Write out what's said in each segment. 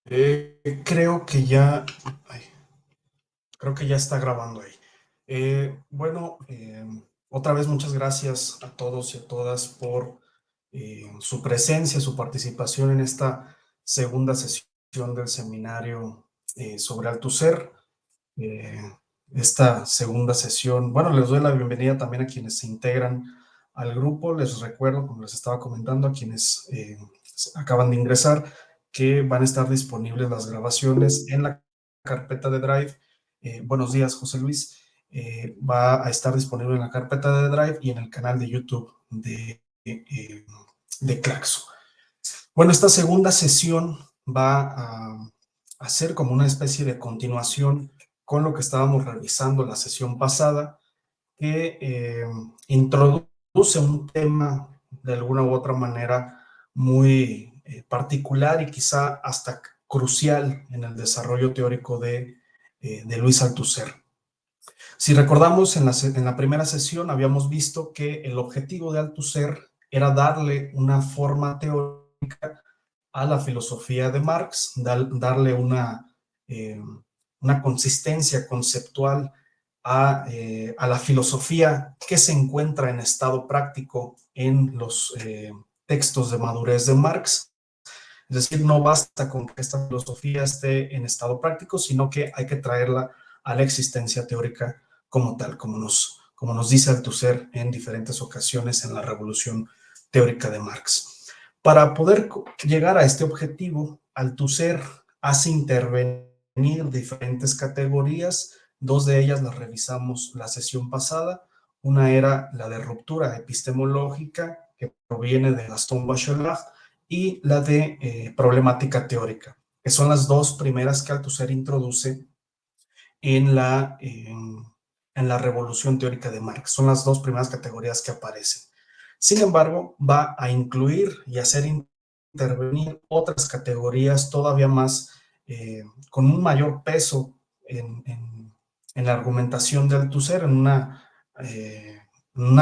Creo que ya, ay, creo que ya está grabando ahí. Bueno, otra vez muchas gracias a todos y a todas por su presencia, su participación en esta segunda sesión del seminario sobre Althusser. Eh, Esta segunda sesión, bueno, les doy la bienvenida también a quienes se integran al grupo. Les recuerdo, como les estaba comentando, a quienes acaban de ingresar, que van a estar disponibles las grabaciones en la carpeta de Drive. Buenos días, José Luis. Va a estar disponible en la carpeta de Drive y en el canal de YouTube de Claxo. Bueno, esta segunda sesión va a ser como una especie de continuación con lo que estábamos revisando la sesión pasada, que introduce un tema de alguna u otra manera muy particular y quizá hasta crucial en el desarrollo teórico de Luis Althusser. Si recordamos, en la primera sesión habíamos visto que el objetivo de Althusser era darle una forma teórica a la filosofía de Marx, darle una consistencia conceptual a la filosofía que se encuentra en estado práctico en los textos de madurez de Marx. Es decir, no basta con que esta filosofía esté en estado práctico, sino que hay que traerla a la existencia teórica como tal, como nos dice Althusser en diferentes ocasiones en la Revolución Teórica de Marx. Para poder llegar a este objetivo, Althusser hace intervenir diferentes categorías. Dos de ellas las revisamos la sesión pasada. Una era la de ruptura epistemológica, que proviene de Gaston Bachelard, y la de problemática teórica, que son las dos primeras que Althusser introduce en la revolución teórica de Marx. Son las dos primeras categorías que aparecen. Sin embargo, va a incluir y hacer intervenir otras categorías todavía más, con un mayor peso en la argumentación de Althusser, una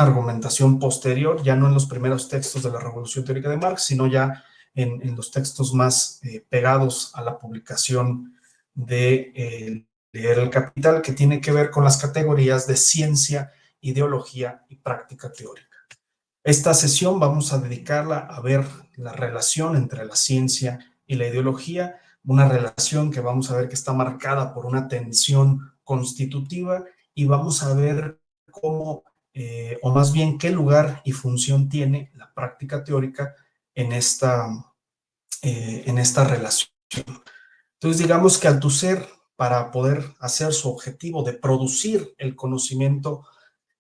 argumentación posterior, ya no en los primeros textos de la Revolución Teórica de Marx, sino ya en los textos más pegados a la publicación de leer el Capital, que tiene que ver con las categorías de ciencia, ideología y práctica teórica. Esta sesión vamos a dedicarla a ver la relación entre la ciencia y la ideología, una relación que vamos a ver que está marcada por una tensión constitutiva, y vamos a ver cómo, o más bien qué lugar y función tiene la práctica teórica en esta relación. Entonces, digamos que Althusser, para poder hacer su objetivo de producir el conocimiento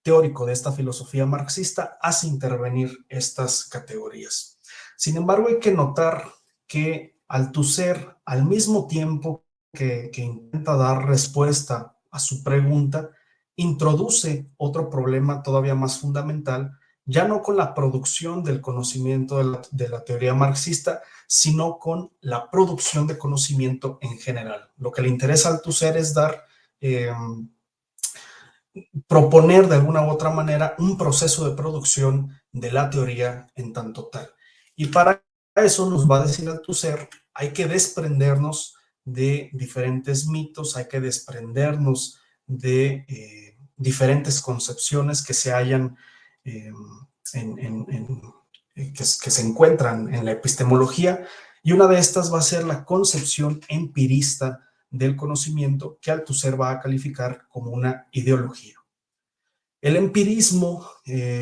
teórico de esta filosofía marxista, hace intervenir estas categorías. Sin embargo, hay que notar que Althusser, al mismo tiempo que intenta dar respuesta a su pregunta, introduce otro problema todavía más fundamental, ya no con la producción del conocimiento de la teoría marxista, sino con la producción de conocimiento en general. Lo que le interesa a Althusser es proponer de alguna u otra manera un proceso de producción de la teoría en tanto tal. Y para eso nos va a decir Althusser, hay que desprendernos de diferentes mitos, hay que desprendernos de diferentes concepciones que se hayan eh, que se encuentran en la epistemología, y una de estas va a ser la concepción empirista del conocimiento, que Althusser va a calificar como una ideología. El empirismo,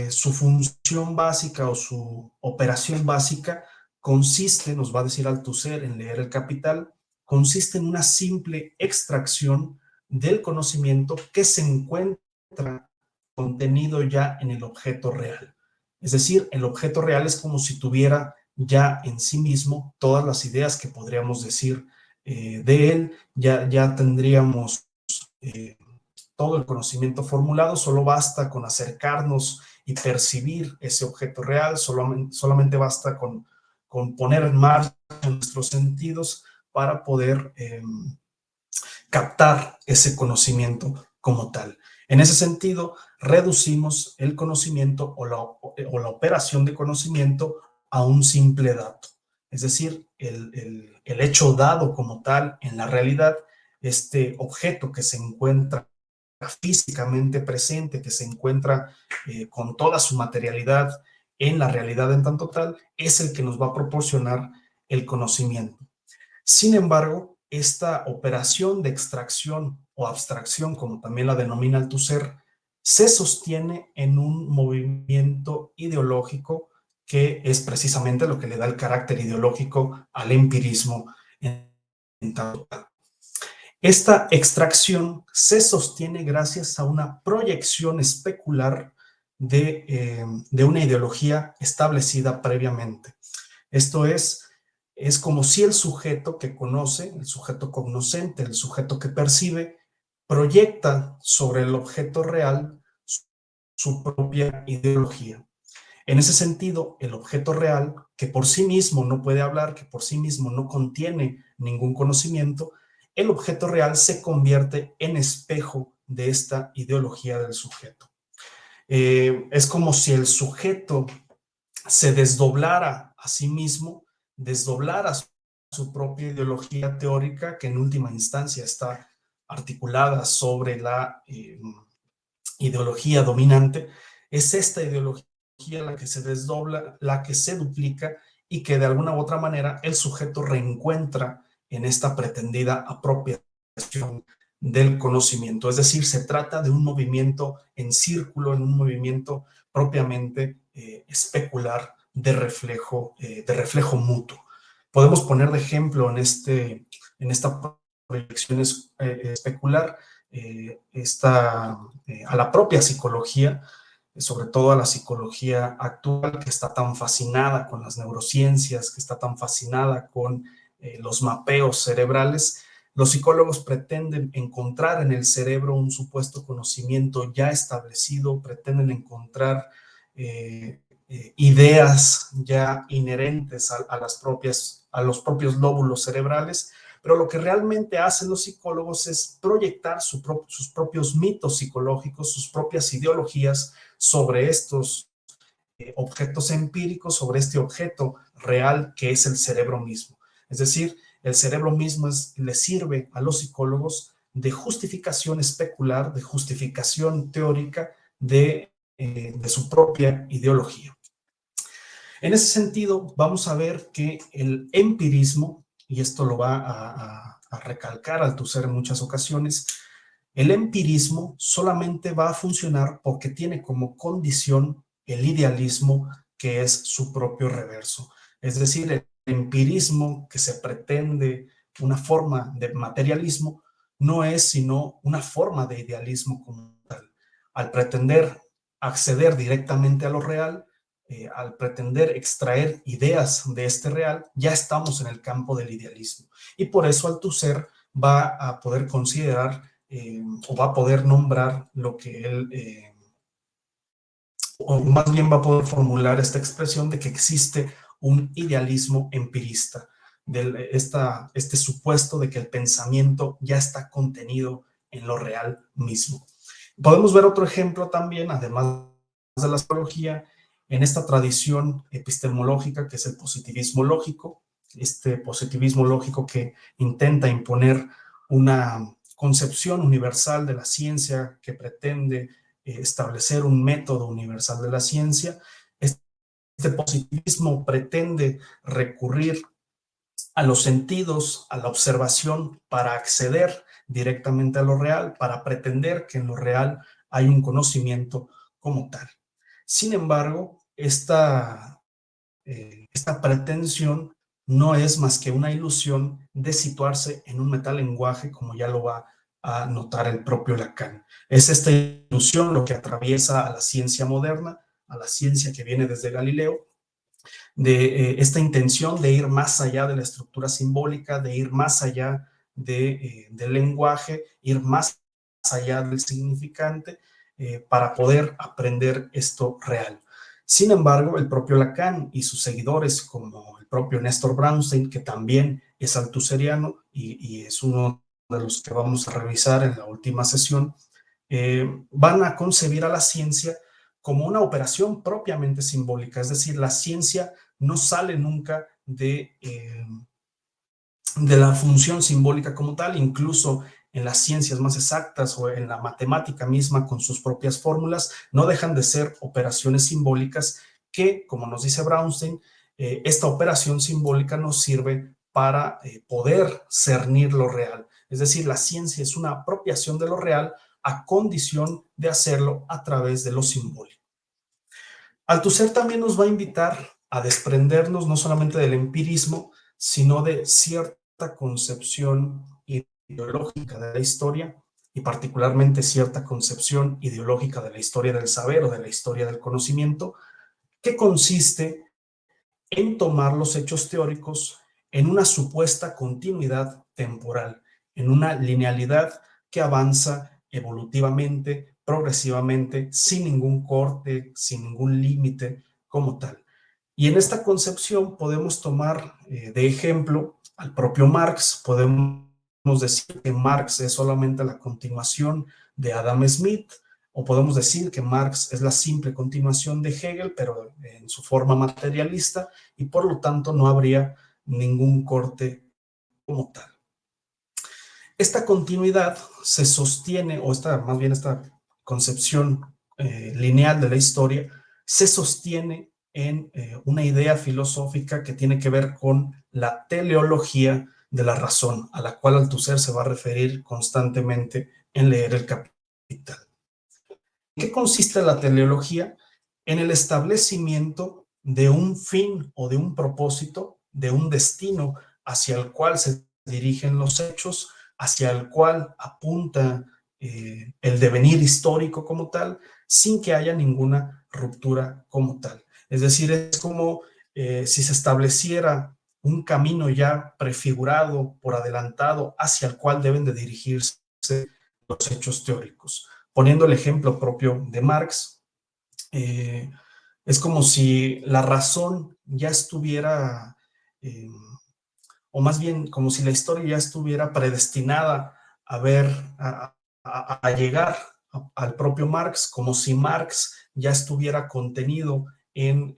su función básica o su operación básica consiste, nos va a decir Althusser en leer el Capital, consiste en una simple extracción del conocimiento que se encuentra contenido ya en el objeto real. Es decir, el objeto real es como si tuviera ya en sí mismo todas las ideas que podríamos decir de él, ya tendríamos todo el conocimiento formulado, solo basta con acercarnos y percibir ese objeto real, solamente basta con poner en marcha nuestros sentidos para poder captar ese conocimiento como tal. En ese sentido, reducimos el conocimiento o la operación de conocimiento a un simple dato. es decir, el hecho dado como tal en la realidad, este objeto que se encuentra físicamente presente, que se encuentra con toda su materialidad en la realidad en tanto tal, es el que nos va a proporcionar el conocimiento. Sin embargo, esta operación de extracción o abstracción, como también la denomina Althusser, se sostiene en un movimiento ideológico que es precisamente lo que le da el carácter ideológico al empirismo en tanto tal. Esta extracción se sostiene gracias a una proyección especular de una ideología establecida previamente. Esto es como si el sujeto que conoce, el sujeto cognoscente, el sujeto que percibe, proyecta sobre el objeto real su propia ideología. En ese sentido, el objeto real, que por sí mismo no puede hablar, que por sí mismo no contiene ningún conocimiento, el objeto real se convierte en espejo de esta ideología del sujeto. Es como si el sujeto se desdoblara a sí mismo, desdoblara su propia ideología teórica, que en última instancia está articulada sobre la ideología dominante. Es esta ideología la que se desdobla, la que se duplica y que de alguna u otra manera el sujeto reencuentra en esta pretendida apropiación del conocimiento. Es decir, se trata de un movimiento en círculo, en un movimiento propiamente especular de reflejo mutuo. Podemos poner de ejemplo en esta proyección especular a la propia psicología, sobre todo a la psicología actual, que está tan fascinada con las neurociencias, que está tan fascinada con los mapeos cerebrales. Los psicólogos pretenden encontrar en el cerebro un supuesto conocimiento ya establecido, pretenden encontrar ideas ya inherentes a los propios lóbulos cerebrales, pero lo que realmente hacen los psicólogos es proyectar sus propios mitos psicológicos, sus propias ideologías sobre estos objetos empíricos, sobre este objeto real que es el cerebro mismo. Es decir, el cerebro mismo le sirve a los psicólogos de justificación especular, de justificación teórica de su propia ideología. En ese sentido, vamos a ver que el empirismo, y esto lo va a recalcar Althusser en muchas ocasiones, el empirismo solamente va a funcionar porque tiene como condición el idealismo, que es su propio reverso. Es decir, el empirismo que se pretende una forma de materialismo no es sino una forma de idealismo como tal. Al pretender acceder directamente a lo real, al pretender extraer ideas de este real, ya estamos en el campo del idealismo. Y por eso Althusser va a poder considerar o va a poder nombrar lo que él, o más bien va a poder formular esta expresión de que existe un idealismo empirista, este supuesto de que el pensamiento ya está contenido en lo real mismo. Podemos ver otro ejemplo también, además de la psicología, en esta tradición epistemológica que es el positivismo lógico, este positivismo lógico que intenta imponer una concepción universal de la ciencia, que pretende establecer un método universal de la ciencia. Este positivismo pretende recurrir a los sentidos, a la observación, para acceder directamente a lo real, para pretender que en lo real hay un conocimiento como tal. Sin embargo, esta pretensión no es más que una ilusión de situarse en un metalenguaje, como ya lo va a notar el propio Lacan. Es esta ilusión lo que atraviesa a la ciencia moderna, a la ciencia que viene desde Galileo, de esta intención de ir más allá de la estructura simbólica, de ir más allá del lenguaje, ir más allá del significante, para poder aprender esto real. Sin embargo, el propio Lacan y sus seguidores, como el propio Néstor Brownstein, que también es althusseriano y es uno de los que vamos a revisar en la última sesión, van a concebir a la ciencia como una operación propiamente simbólica, es decir, la ciencia no sale nunca de la función simbólica como tal, incluso en las ciencias más exactas o en la matemática misma con sus propias fórmulas, no dejan de ser operaciones simbólicas que, como nos dice Brownstein, esta operación simbólica nos sirve para poder cernir lo real. Es decir, la ciencia es una apropiación de lo real a condición de hacerlo a través de lo simbólico. Althusser también nos va a invitar a desprendernos no solamente del empirismo, sino de cierta concepción ideológica de la historia y particularmente cierta concepción ideológica de la historia del saber o de la historia del conocimiento, que consiste en tomar los hechos teóricos en una supuesta continuidad temporal, en una linealidad que avanza evolutivamente, progresivamente, sin ningún corte, sin ningún límite como tal. Y en esta concepción podemos tomar de ejemplo al propio Marx. Podemos decir que Marx es solamente la continuación de Adam Smith, o podemos decir que Marx es la simple continuación de Hegel, pero en su forma materialista, y por lo tanto no habría ningún corte como tal. Esta continuidad se sostiene, o más bien esta concepción lineal de la historia, se sostiene en una idea filosófica que tiene que ver con la teleología de la razón, a la cual Althusser se va a referir constantemente en leer el Capital. ¿Qué consiste la teleología? En el establecimiento de un fin o de un propósito, de un destino hacia el cual se dirigen los hechos, hacia el cual apunta el devenir histórico como tal, sin que haya ninguna ruptura como tal. Es decir, es como si se estableciera un camino ya prefigurado, por adelantado, hacia el cual deben de dirigirse los hechos teóricos. Poniendo el ejemplo propio de Marx, es como si la razón ya estuviera, o más bien como si la historia ya estuviera predestinada a ver, a llegar al propio Marx, como si Marx ya estuviera contenido en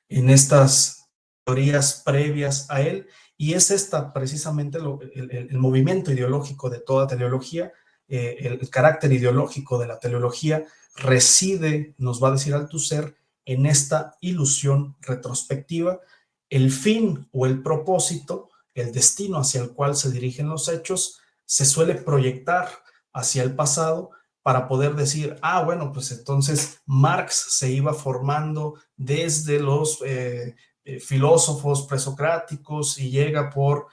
estas teorías previas a él, y es esta precisamente el movimiento ideológico de toda teleología, el carácter ideológico de la teleología reside, nos va a decir Althusser, en esta ilusión retrospectiva. El fin o el propósito, el destino hacia el cual se dirigen los hechos, se suele proyectar hacia el pasado para poder decir, bueno, pues entonces Marx se iba formando desde los filósofos presocráticos y llega por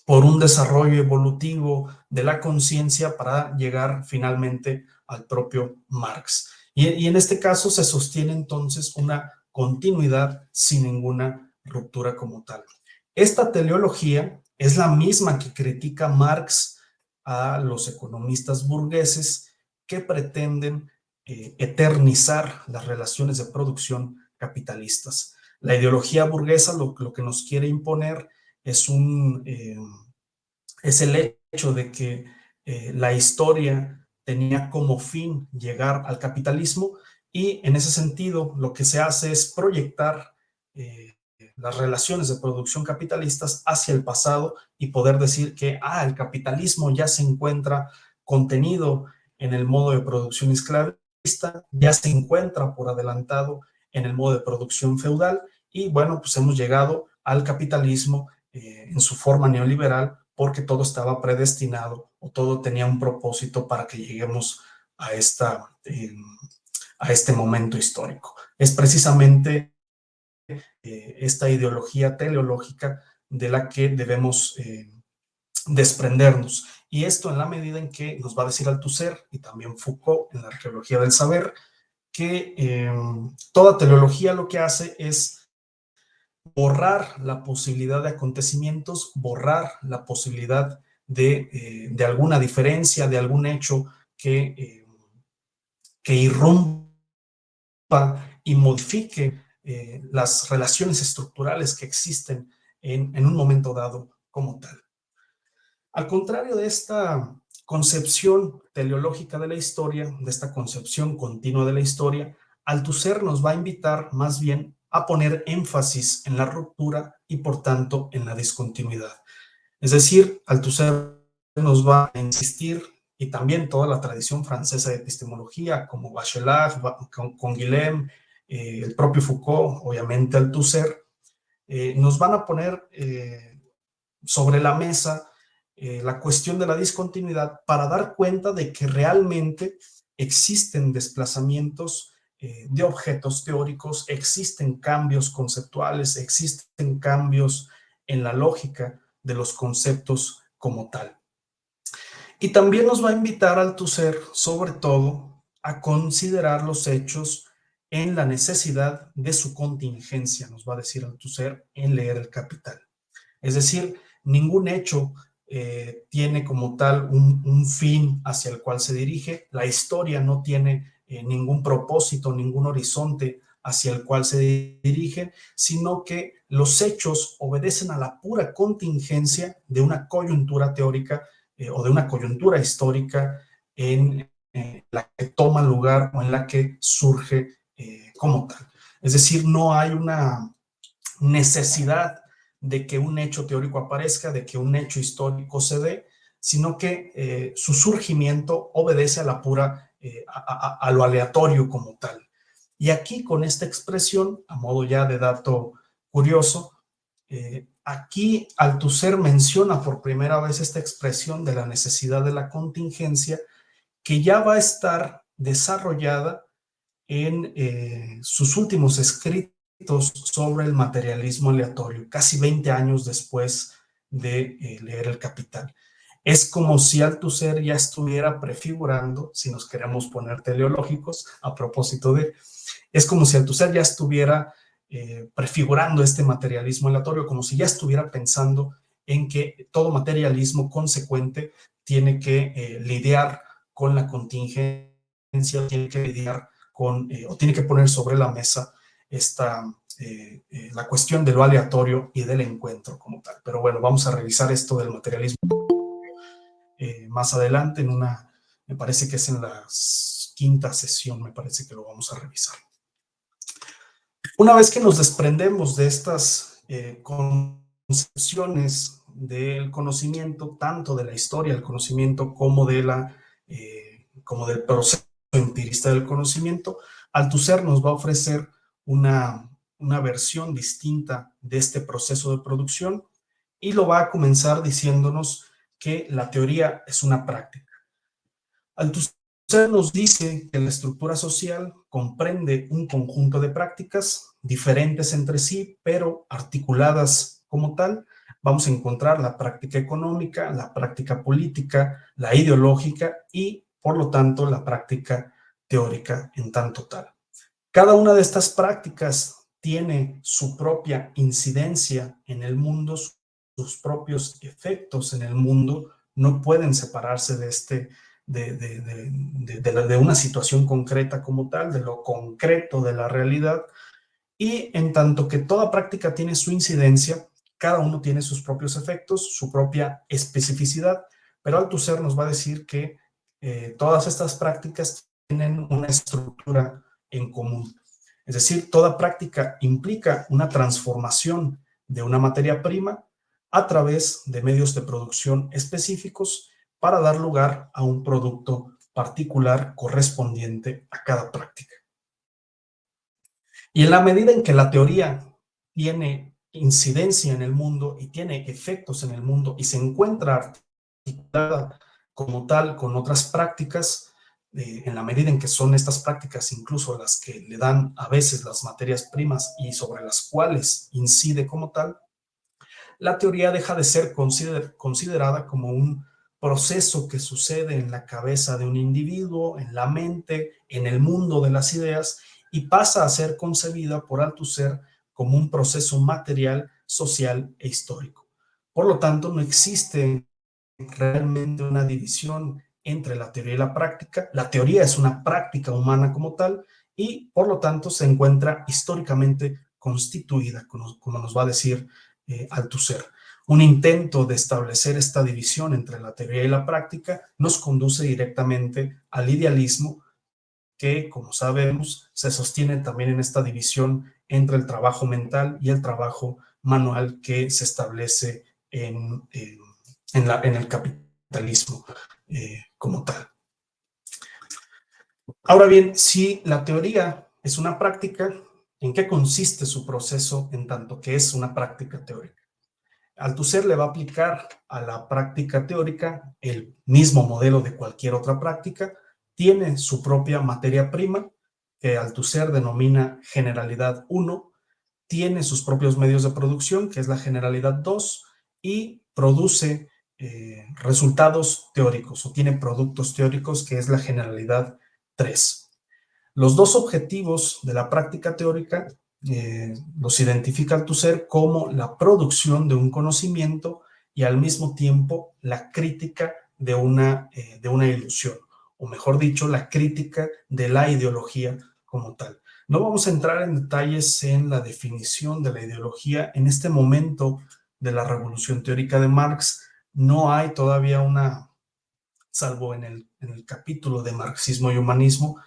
un desarrollo evolutivo de la conciencia para llegar finalmente al propio Marx. Y en este caso se sostiene entonces una continuidad sin ninguna ruptura como tal. Esta teleología es la misma que critica Marx a los economistas burgueses que pretenden eternizar las relaciones de producción capitalistas. La ideología burguesa lo que nos quiere imponer es es el hecho de que la historia tenía como fin llegar al capitalismo, y en ese sentido lo que se hace es proyectar las relaciones de producción capitalistas hacia el pasado y poder decir que el capitalismo ya se encuentra contenido en el modo de producción esclavista, ya se encuentra por adelantado en el modo de producción feudal, y bueno, pues hemos llegado al capitalismo en su forma neoliberal porque todo estaba predestinado o todo tenía un propósito para que lleguemos a, a este momento histórico. Es precisamente esta ideología teleológica de la que debemos desprendernos. Y esto en la medida en que nos va a decir Althusser y también Foucault en la arqueología del saber, que toda teleología lo que hace es borrar la posibilidad de acontecimientos, borrar la posibilidad de alguna diferencia, de algún hecho que irrumpa y modifique las relaciones estructurales que existen en un momento dado como tal. Al contrario de esta concepción teleológica de la historia, de esta concepción continua de la historia, Althusser nos va a invitar más bien a poner énfasis en la ruptura y por tanto en la discontinuidad. Es decir, Althusser nos va a insistir, y también toda la tradición francesa de epistemología, como Bachelard, con Guilhem, el propio Foucault, obviamente Althusser, nos van a poner sobre la mesa la cuestión de la discontinuidad para dar cuenta de que realmente existen desplazamientos de objetos teóricos, existen cambios conceptuales, existen cambios en la lógica de los conceptos como tal. Y también nos va a invitar Althusser, sobre todo, a considerar los hechos en la necesidad de su contingencia, nos va a decir Althusser en Leer el Capital. Es decir, ningún hecho tiene como tal un fin hacia el cual se dirige. La historia no tiene ningún propósito, ningún horizonte hacia el cual se dirige, sino que los hechos obedecen a la pura contingencia de una coyuntura teórica o de una coyuntura histórica en la que toma lugar o en la que surge como tal. Es decir, no hay una necesidad de que un hecho teórico aparezca, de que un hecho histórico se dé, sino que su surgimiento obedece a la pura, a lo aleatorio como tal. Y aquí con esta expresión, a modo ya de dato curioso, aquí Althusser menciona por primera vez esta expresión de la necesidad de la contingencia, que ya va a estar desarrollada en sus últimos escritos sobre el materialismo aleatorio, casi 20 años después de Leer el Capital. Es como si Althusser ya estuviera prefigurando, si nos queremos poner teleológicos, a propósito de, es como si Althusser ya estuviera prefigurando este materialismo aleatorio, como si ya estuviera pensando en que todo materialismo consecuente tiene que lidiar con la contingencia, tiene que lidiar con, o tiene que poner sobre la mesa la cuestión de lo aleatorio y del encuentro como tal. Pero bueno, vamos a revisar esto del materialismo más adelante me parece que es en la quinta sesión, me parece que lo vamos a revisar. Una vez que nos desprendemos de estas concepciones del conocimiento, tanto de la historia del conocimiento como como del proceso empirista del conocimiento, Althusser nos va a ofrecer una versión distinta de este proceso de producción y lo va a comenzar diciéndonos que la teoría es una práctica. Althusser nos dice que la estructura social comprende un conjunto de prácticas diferentes entre sí, pero articuladas como tal. Vamos a encontrar la práctica económica, la práctica política, la ideológica y, por lo tanto, la práctica teórica en tanto tal. Cada una de estas prácticas tiene su propia incidencia en el mundo, sus propios efectos en el mundo, no pueden separarse de una situación concreta como tal, de lo concreto de la realidad, y en tanto que toda práctica tiene su incidencia, cada uno tiene sus propios efectos, su propia especificidad, pero Althusser nos va a decir que todas estas prácticas tienen una estructura en común. Es decir, toda práctica implica una transformación de una materia prima a través de medios de producción específicos para dar lugar a un producto particular correspondiente a cada práctica. Y en la medida en que la teoría tiene incidencia en el mundo y tiene efectos en el mundo y se encuentra articulada como tal con otras prácticas, en la medida en que son estas prácticas incluso las que le dan a veces las materias primas y sobre las cuales incide como tal, la teoría deja de ser considerada como un proceso que sucede en la cabeza de un individuo, en la mente, en el mundo de las ideas, y pasa a ser concebida por Althusser como un proceso material, social e histórico. Por lo tanto, no existe realmente una división entre la teoría y la práctica. La teoría es una práctica humana como tal y, por lo tanto, se encuentra históricamente constituida, como nos va a decir Althusser. Un intento de establecer esta división entre la teoría y la práctica nos conduce directamente al idealismo que, como sabemos, se sostiene también en esta división entre el trabajo mental y el trabajo manual que se establece en el capitalismo como tal. Ahora bien, si la teoría es una práctica, ¿en qué consiste su proceso en tanto que es una práctica teórica? Althusser le va a aplicar a la práctica teórica el mismo modelo de cualquier otra práctica, tiene su propia materia prima, que Althusser denomina generalidad 1, tiene sus propios medios de producción, que es la generalidad 2, y produce resultados teóricos o tiene productos teóricos, que es la generalidad 3. Los dos objetivos de la práctica teórica los identifica Althusser como la producción de un conocimiento y al mismo tiempo la crítica de una ilusión, o mejor dicho, la crítica de la ideología como tal. No vamos a entrar en detalles en la definición de la ideología. En este momento de la revolución teórica de Marx no hay todavía salvo en el capítulo de marxismo y humanismo,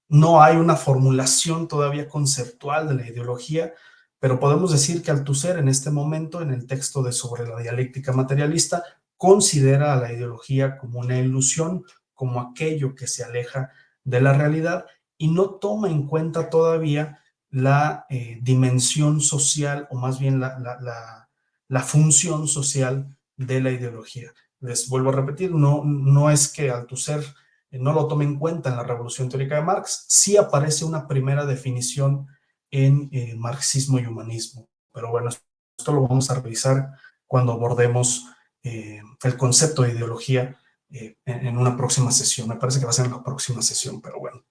no hay una formulación todavía conceptual de la ideología, pero podemos decir que Althusser en este momento, en el texto de Sobre la dialéctica materialista, considera a la ideología como una ilusión, como aquello que se aleja de la realidad y no toma en cuenta todavía la dimensión social o más bien la función social de la ideología. Les vuelvo a repetir, no es que Althusser no lo tome en cuenta en la Revolución Teórica de Marx, sí aparece una primera definición en marxismo y humanismo, pero bueno, esto lo vamos a revisar cuando abordemos el concepto de ideología en una próxima sesión. Me parece que va a ser en la próxima sesión, pero bueno.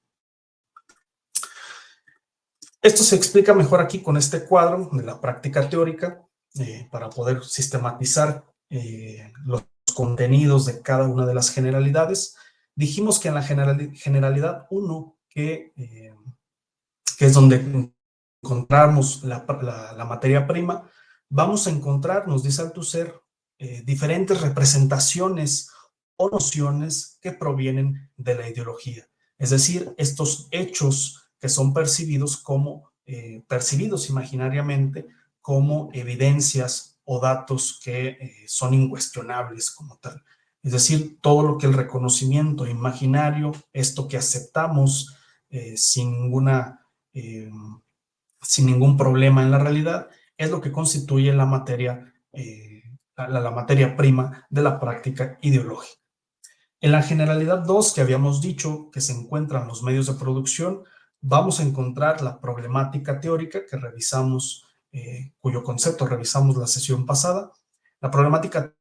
Esto se explica mejor aquí con este cuadro de la práctica teórica para poder sistematizar los contenidos de cada una de las generalidades. Dijimos que en la generalidad 1, que es donde encontramos la materia prima, vamos a encontrar, nos dice Althusser, diferentes representaciones o nociones que provienen de la ideología. Es decir, estos hechos que son percibidos imaginariamente como evidencias o datos que son incuestionables como tal. Es decir, todo lo que el reconocimiento imaginario, esto que aceptamos sin ningún problema en la realidad, es lo que constituye la materia prima de la práctica ideológica. En la generalidad 2, que habíamos dicho que se encuentran los medios de producción, vamos a encontrar la problemática teórica que revisamos, cuyo concepto revisamos la sesión pasada, la problemática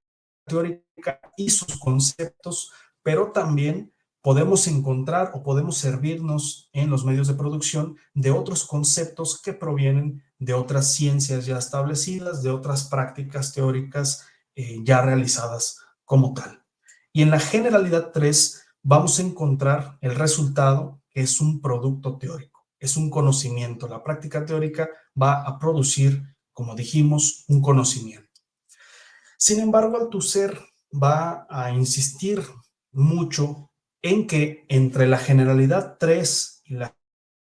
teórica y sus conceptos, pero también podemos encontrar o podemos servirnos en los medios de producción de otros conceptos que provienen de otras ciencias ya establecidas, de otras prácticas teóricas ya realizadas como tal. Y en la generalidad 3 vamos a encontrar el resultado, que es un producto teórico, es un conocimiento. La práctica teórica va a producir, como dijimos, un conocimiento. Sin embargo, Althusser va a insistir mucho en que entre la generalidad 3 y la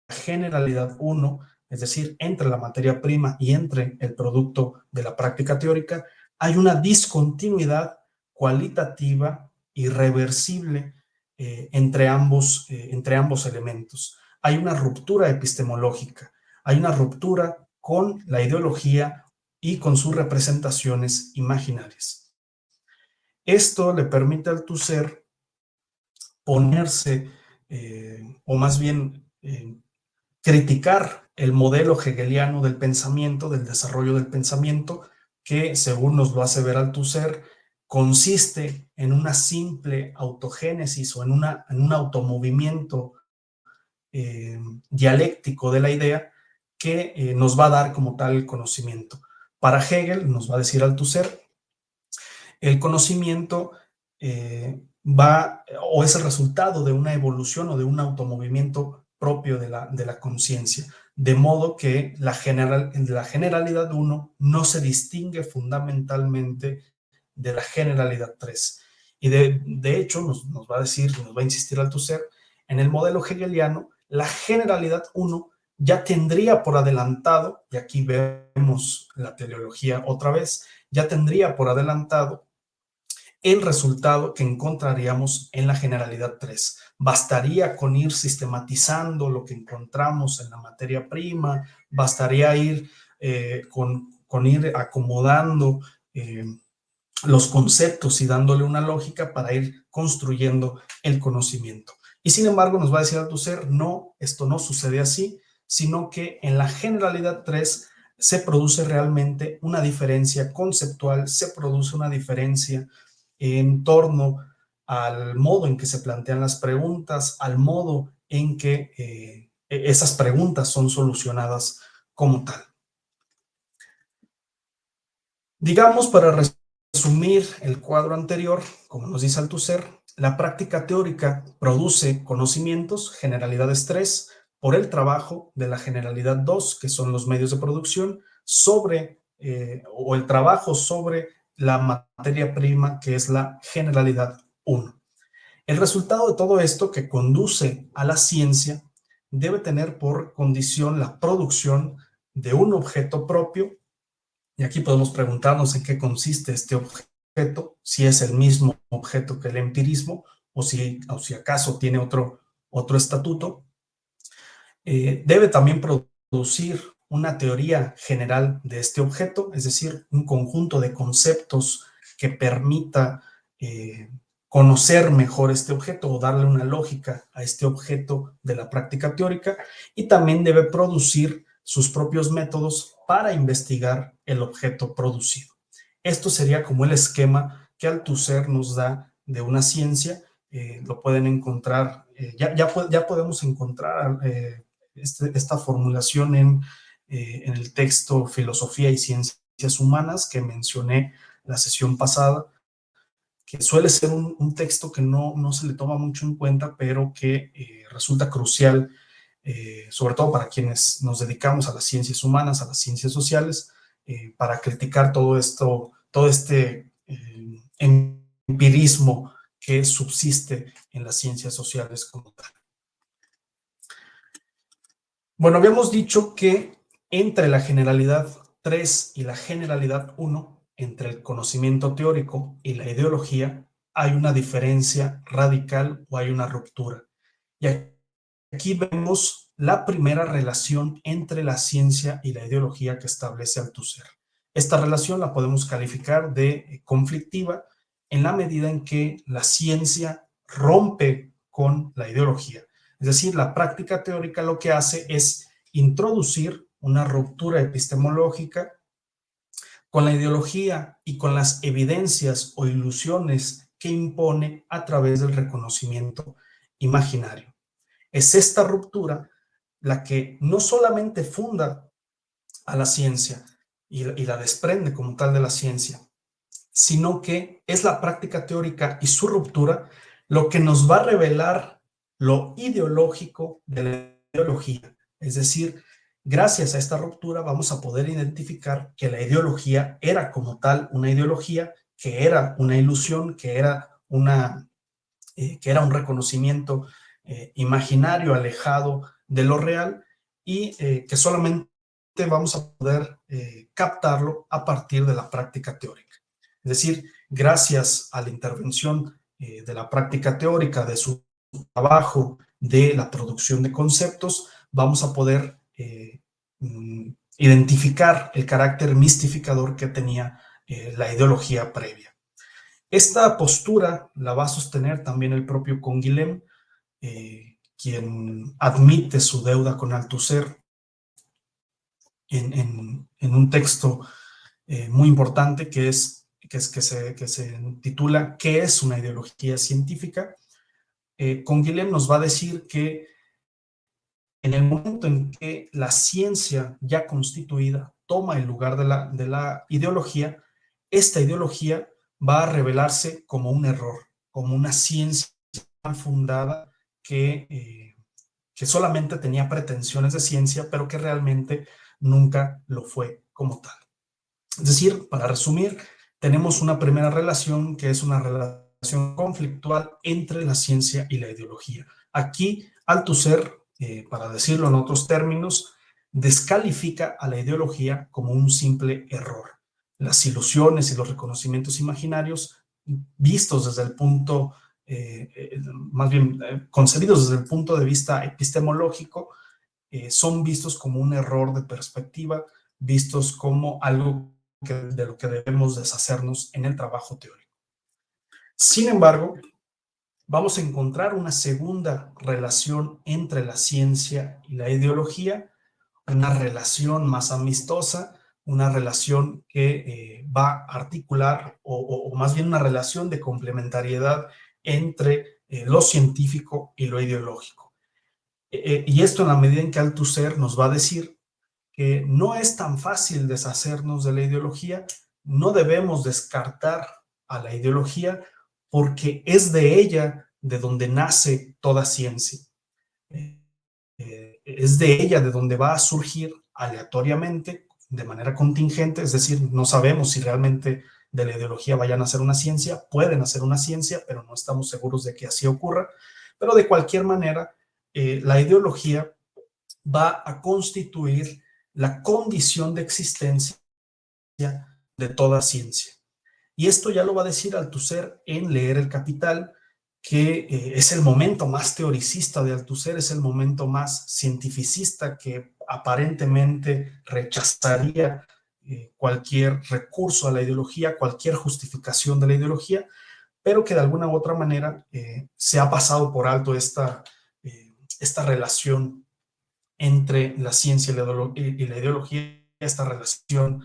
generalidad 1, es decir, entre la materia prima y entre el producto de la práctica teórica, hay una discontinuidad cualitativa irreversible entre ambos elementos. Hay una ruptura epistemológica, hay una ruptura con la ideología y con sus representaciones imaginarias. Esto le permite a Althusser ponerse, o más bien criticar el modelo hegeliano del pensamiento, del desarrollo del pensamiento, que según nos lo hace ver Althusser, consiste en una simple autogénesis o en un automovimiento dialéctico de la idea que nos va a dar como tal el conocimiento. Para Hegel, nos va a decir Althusser, el conocimiento o es el resultado de una evolución o de un automovimiento propio de la conciencia, de modo que la generalidad 1 no se distingue fundamentalmente de la generalidad 3. Y de hecho nos va a decir, nos va a insistir Althusser, en el modelo hegeliano, la generalidad 1 ya tendría por adelantado, y aquí vemos la teleología otra vez, ya tendría por adelantado el resultado que encontraríamos en la generalidad 3. Bastaría con ir sistematizando lo que encontramos en la materia prima, bastaría ir con ir acomodando los conceptos y dándole una lógica para ir construyendo el conocimiento. Y sin embargo nos va a decir Althusser, no, esto no sucede así, sino que en la generalidad 3 se produce realmente una diferencia conceptual, se produce una diferencia en torno al modo en que se plantean las preguntas, al modo en que esas preguntas son solucionadas como tal. Digamos, para resumir el cuadro anterior, como nos dice Althusser, la práctica teórica produce conocimientos, generalidades 3, por el trabajo de la generalidad 2, que son los medios de producción, o el trabajo sobre la materia prima, que es la generalidad 1. El resultado de todo esto que conduce a la ciencia debe tener por condición la producción de un objeto propio, y aquí podemos preguntarnos en qué consiste este objeto, si es el mismo objeto que el empirismo o si acaso tiene otro estatuto. Debe también producir una teoría general de este objeto, es decir, un conjunto de conceptos que permita conocer mejor este objeto o darle una lógica a este objeto de la práctica teórica, y también debe producir sus propios métodos para investigar el objeto producido. Esto sería como el esquema que Althusser nos da de una ciencia. Lo pueden encontrar, ya podemos encontrar esta formulación en el texto Filosofía y Ciencias Humanas que mencioné la sesión pasada, que suele ser un texto que no se le toma mucho en cuenta, pero que resulta crucial, sobre todo para quienes nos dedicamos a las ciencias humanas, a las ciencias sociales, para criticar todo este empirismo que subsiste en las ciencias sociales como tal. Bueno, habíamos dicho que entre la generalidad 3 y la generalidad 1, entre el conocimiento teórico y la ideología, hay una diferencia radical o hay una ruptura. Y aquí vemos la primera relación entre la ciencia y la ideología que establece Althusser. Esta relación la podemos calificar de conflictiva en la medida en que la ciencia rompe con la ideología. Es decir, la práctica teórica lo que hace es introducir una ruptura epistemológica con la ideología y con las evidencias o ilusiones que impone a través del reconocimiento imaginario. Es esta ruptura la que no solamente funda a la ciencia y la desprende como tal de la ciencia, sino que es la práctica teórica y su ruptura lo que nos va a revelar lo ideológico de la ideología. Es decir, gracias a esta ruptura vamos a poder identificar que la ideología era como tal una ideología, que era una ilusión, que era un reconocimiento imaginario, alejado de lo real, y que solamente vamos a poder captarlo a partir de la práctica teórica. Es decir, gracias a la intervención de la práctica teórica, de su trabajo, de la producción de conceptos, vamos a poder identificar el carácter mistificador que tenía la ideología previa. Esta postura la va a sostener también el propio Canguilhem, quien admite su deuda con Althusser en un texto muy importante que se titula ¿Qué es una ideología científica? Canguilhem nos va a decir que en el momento en que la ciencia ya constituida toma el lugar de la ideología, esta ideología va a revelarse como un error, como una ciencia mal fundada que solamente tenía pretensiones de ciencia, pero que realmente nunca lo fue como tal. Es decir, para resumir, tenemos una primera relación que es una relación conflictual entre la ciencia y la ideología. Aquí Althusser para decirlo en otros términos, descalifica a la ideología como un simple error. Las ilusiones y los reconocimientos imaginarios, vistos desde el punto, más bien concebidos desde el punto de vista epistemológico, son vistos como un error de perspectiva, vistos como algo de lo que debemos deshacernos en el trabajo teórico. Sin embargo, vamos a encontrar una segunda relación entre la ciencia y la ideología, una relación más amistosa, una relación que va a articular, o más bien una relación de complementariedad entre lo científico y lo ideológico. Y esto en la medida en que Althusser nos va a decir que no es tan fácil deshacernos de la ideología, no debemos descartar a la ideología porque es de ella de donde nace toda ciencia. Es de ella de donde va a surgir aleatoriamente, de manera contingente, es decir, no sabemos si realmente de la ideología vayan a hacer una ciencia, pueden hacer una ciencia, pero no estamos seguros de que así ocurra, pero de cualquier manera, la ideología va a constituir la condición de existencia de toda ciencia. Y esto ya lo va a decir Althusser en Leer el Capital, que es el momento más teoricista de Althusser, es el momento más cientificista, que aparentemente rechazaría cualquier recurso a la ideología, cualquier justificación de la ideología, pero que de alguna u otra manera se ha pasado por alto esta relación entre la ciencia y la ideología, esta relación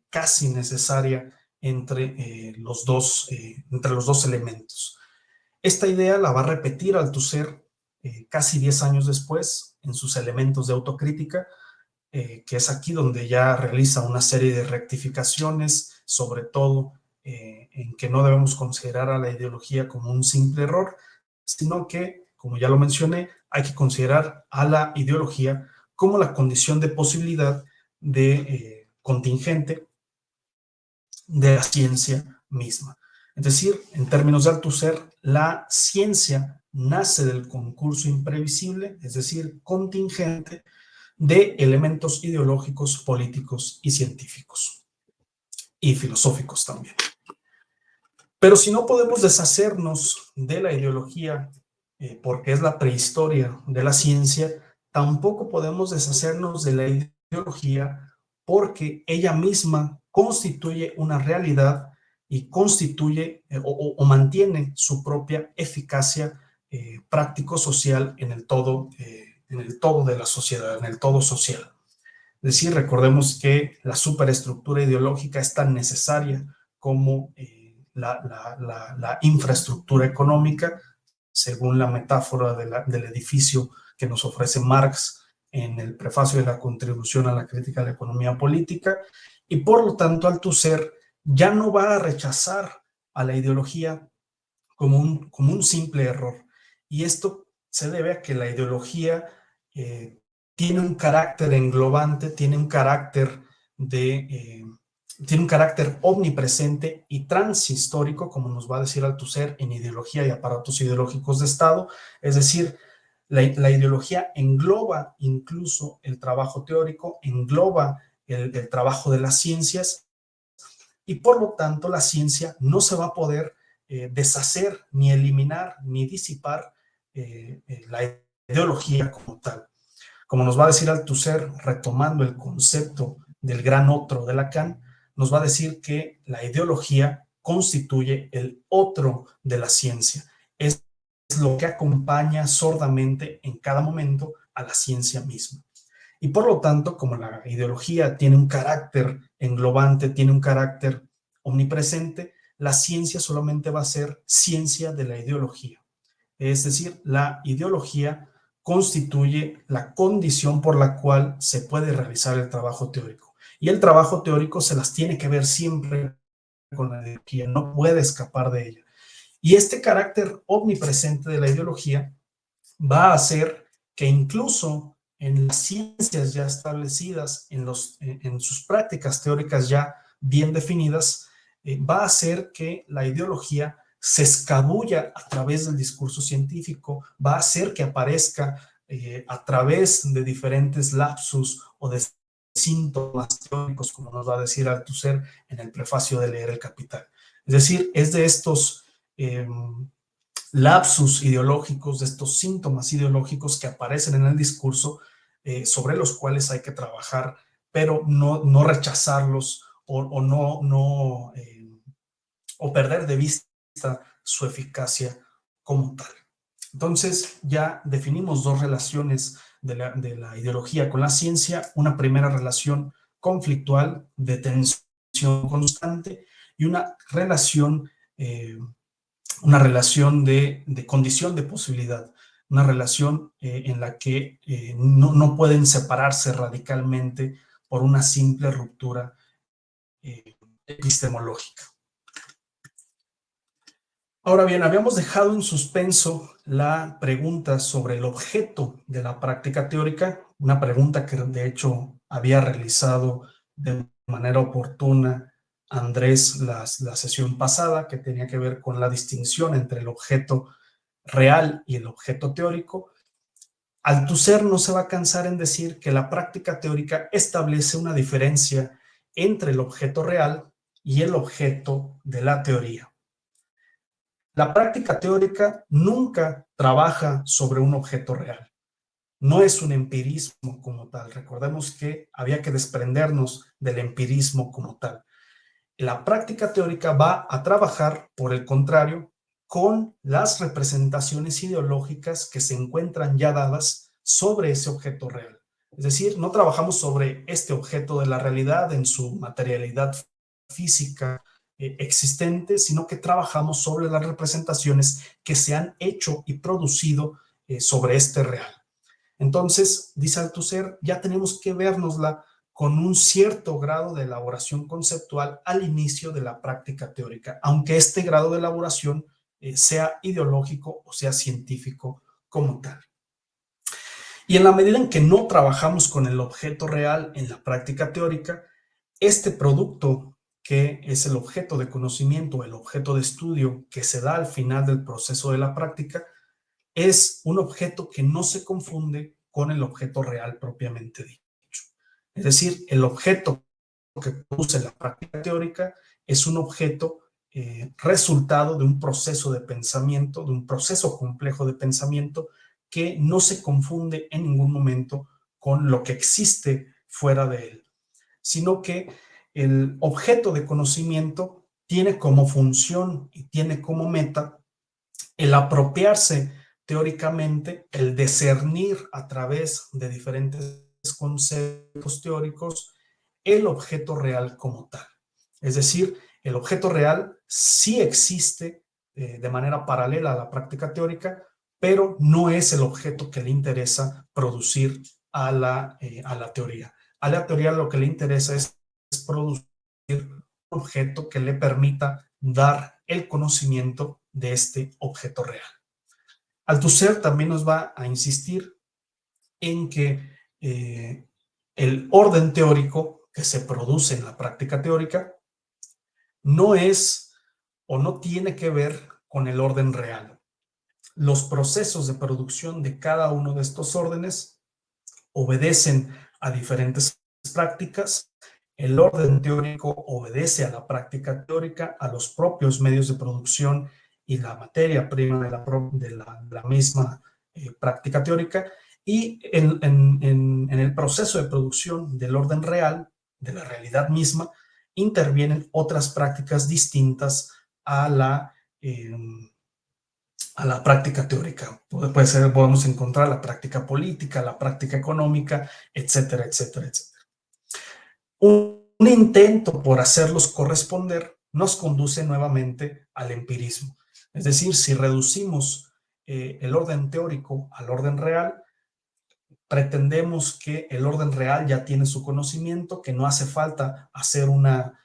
casi necesaria entre entre los dos elementos. Esta idea la va a repetir Althusser casi 10 años después en sus Elementos de autocrítica, que es aquí donde ya realiza una serie de rectificaciones, sobre todo en que no debemos considerar a la ideología como un simple error, sino que, como ya lo mencioné, hay que considerar a la ideología como la condición de posibilidad de contingente de la ciencia misma. Es decir, en términos de Althusser, la ciencia nace del concurso imprevisible, es decir, contingente, de elementos ideológicos, políticos y científicos, y filosóficos también. Pero si no podemos deshacernos de la ideología, porque es la prehistoria de la ciencia, tampoco podemos deshacernos de la ideología porque ella misma constituye una realidad y constituye o mantiene su propia eficacia práctico-social en el todo de la sociedad, en el todo social. Es decir, recordemos que la superestructura ideológica es tan necesaria como la infraestructura económica, según la metáfora del edificio que nos ofrece Marx en el prefacio de la contribución a la crítica de la economía política, y por lo tanto Althusser ya no va a rechazar a la ideología como un simple error. Y esto se debe a que la ideología tiene un carácter englobante, tiene un carácter tiene un carácter omnipresente y transhistórico, como nos va a decir Althusser en Ideología y aparatos ideológicos de Estado. Es decir, la ideología engloba incluso el trabajo teórico, engloba el trabajo de las ciencias, y por lo tanto la ciencia no se va a poder deshacer, ni eliminar, ni disipar la ideología como tal. Como nos va a decir Althusser, retomando el concepto del gran otro de Lacan, nos va a decir que la ideología constituye el otro de la ciencia. Es lo que acompaña sordamente en cada momento a la ciencia misma. Y por lo tanto, como la ideología tiene un carácter englobante, tiene un carácter omnipresente, la ciencia solamente va a ser ciencia de la ideología. Es decir, la ideología constituye la condición por la cual se puede realizar el trabajo teórico. Y el trabajo teórico se las tiene que ver siempre con la ideología, no puede escapar de ella. Y este carácter omnipresente de la ideología va a hacer que incluso en las ciencias ya establecidas, en sus prácticas teóricas ya bien definidas, va a hacer que la ideología se escabulla a través del discurso científico, va a hacer que aparezca a través de diferentes lapsus o de síntomas teóricos, como nos va a decir Althusser en el prefacio de Leer el Capital. Es decir, es de estos lapsus ideológicos, de estos síntomas ideológicos que aparecen en el discurso, sobre los cuales hay que trabajar, pero no rechazarlos o perder de vista su eficacia como tal. Entonces, ya definimos dos relaciones de la ideología con la ciencia. Una primera relación conflictual, de tensión constante, y una relación de condición de posibilidad, una relación en la que no pueden separarse radicalmente por una simple ruptura epistemológica. Ahora bien, habíamos dejado en suspenso la pregunta sobre el objeto de la práctica teórica, una pregunta que de hecho había realizado de manera oportuna Andrés la sesión pasada, que tenía que ver con la distinción entre el objeto real y el objeto teórico. Althusser no se va a cansar en decir que la práctica teórica establece una diferencia entre el objeto real y el objeto de la teoría. La práctica teórica nunca trabaja sobre un objeto real. No es un empirismo como tal. Recordemos que había que desprendernos del empirismo como tal. La práctica teórica va a trabajar, por el contrario, con las representaciones ideológicas que se encuentran ya dadas sobre ese objeto real. Es decir, no trabajamos sobre este objeto de la realidad en su materialidad física existente, sino que trabajamos sobre las representaciones que se han hecho y producido sobre este real. Entonces, dice Althusser, ya tenemos que vernosla con un cierto grado de elaboración conceptual al inicio de la práctica teórica, aunque este grado de elaboración sea ideológico o sea científico como tal. Y en la medida en que no trabajamos con el objeto real en la práctica teórica, este producto que es el objeto de conocimiento, el objeto de estudio que se da al final del proceso de la práctica, es un objeto que no se confunde con el objeto real propiamente dicho. Es decir, el objeto que produce la práctica teórica es un objeto resultado de un proceso de pensamiento, de un proceso complejo de pensamiento que no se confunde en ningún momento con lo que existe fuera de él, sino que el objeto de conocimiento tiene como función y tiene como meta el apropiarse teóricamente, el discernir a través de diferentes conceptos teóricos el objeto real como tal. Es decir, el objeto real sí existe de manera paralela a la práctica teórica, pero no es el objeto que le interesa producir a la teoría. A la teoría lo que le interesa es producir un objeto que le permita dar el conocimiento de este objeto real. Althusser también nos va a insistir en que el orden teórico que se produce en la práctica teórica no es o no tiene que ver con el orden real. Los procesos de producción de cada uno de estos órdenes obedecen a diferentes prácticas. El orden teórico obedece a la práctica teórica, a los propios medios de producción y la materia prima de la misma práctica teórica, y en el proceso de producción del orden real, de la realidad misma, intervienen otras prácticas distintas a la práctica teórica. Puede ser, podemos encontrar la práctica política, la práctica económica, etcétera, etcétera, etcétera. Un intento por hacerlos corresponder nos conduce nuevamente al empirismo. Es decir, si reducimos el orden teórico al orden real, pretendemos que el orden real ya tiene su conocimiento, que no hace falta hacer una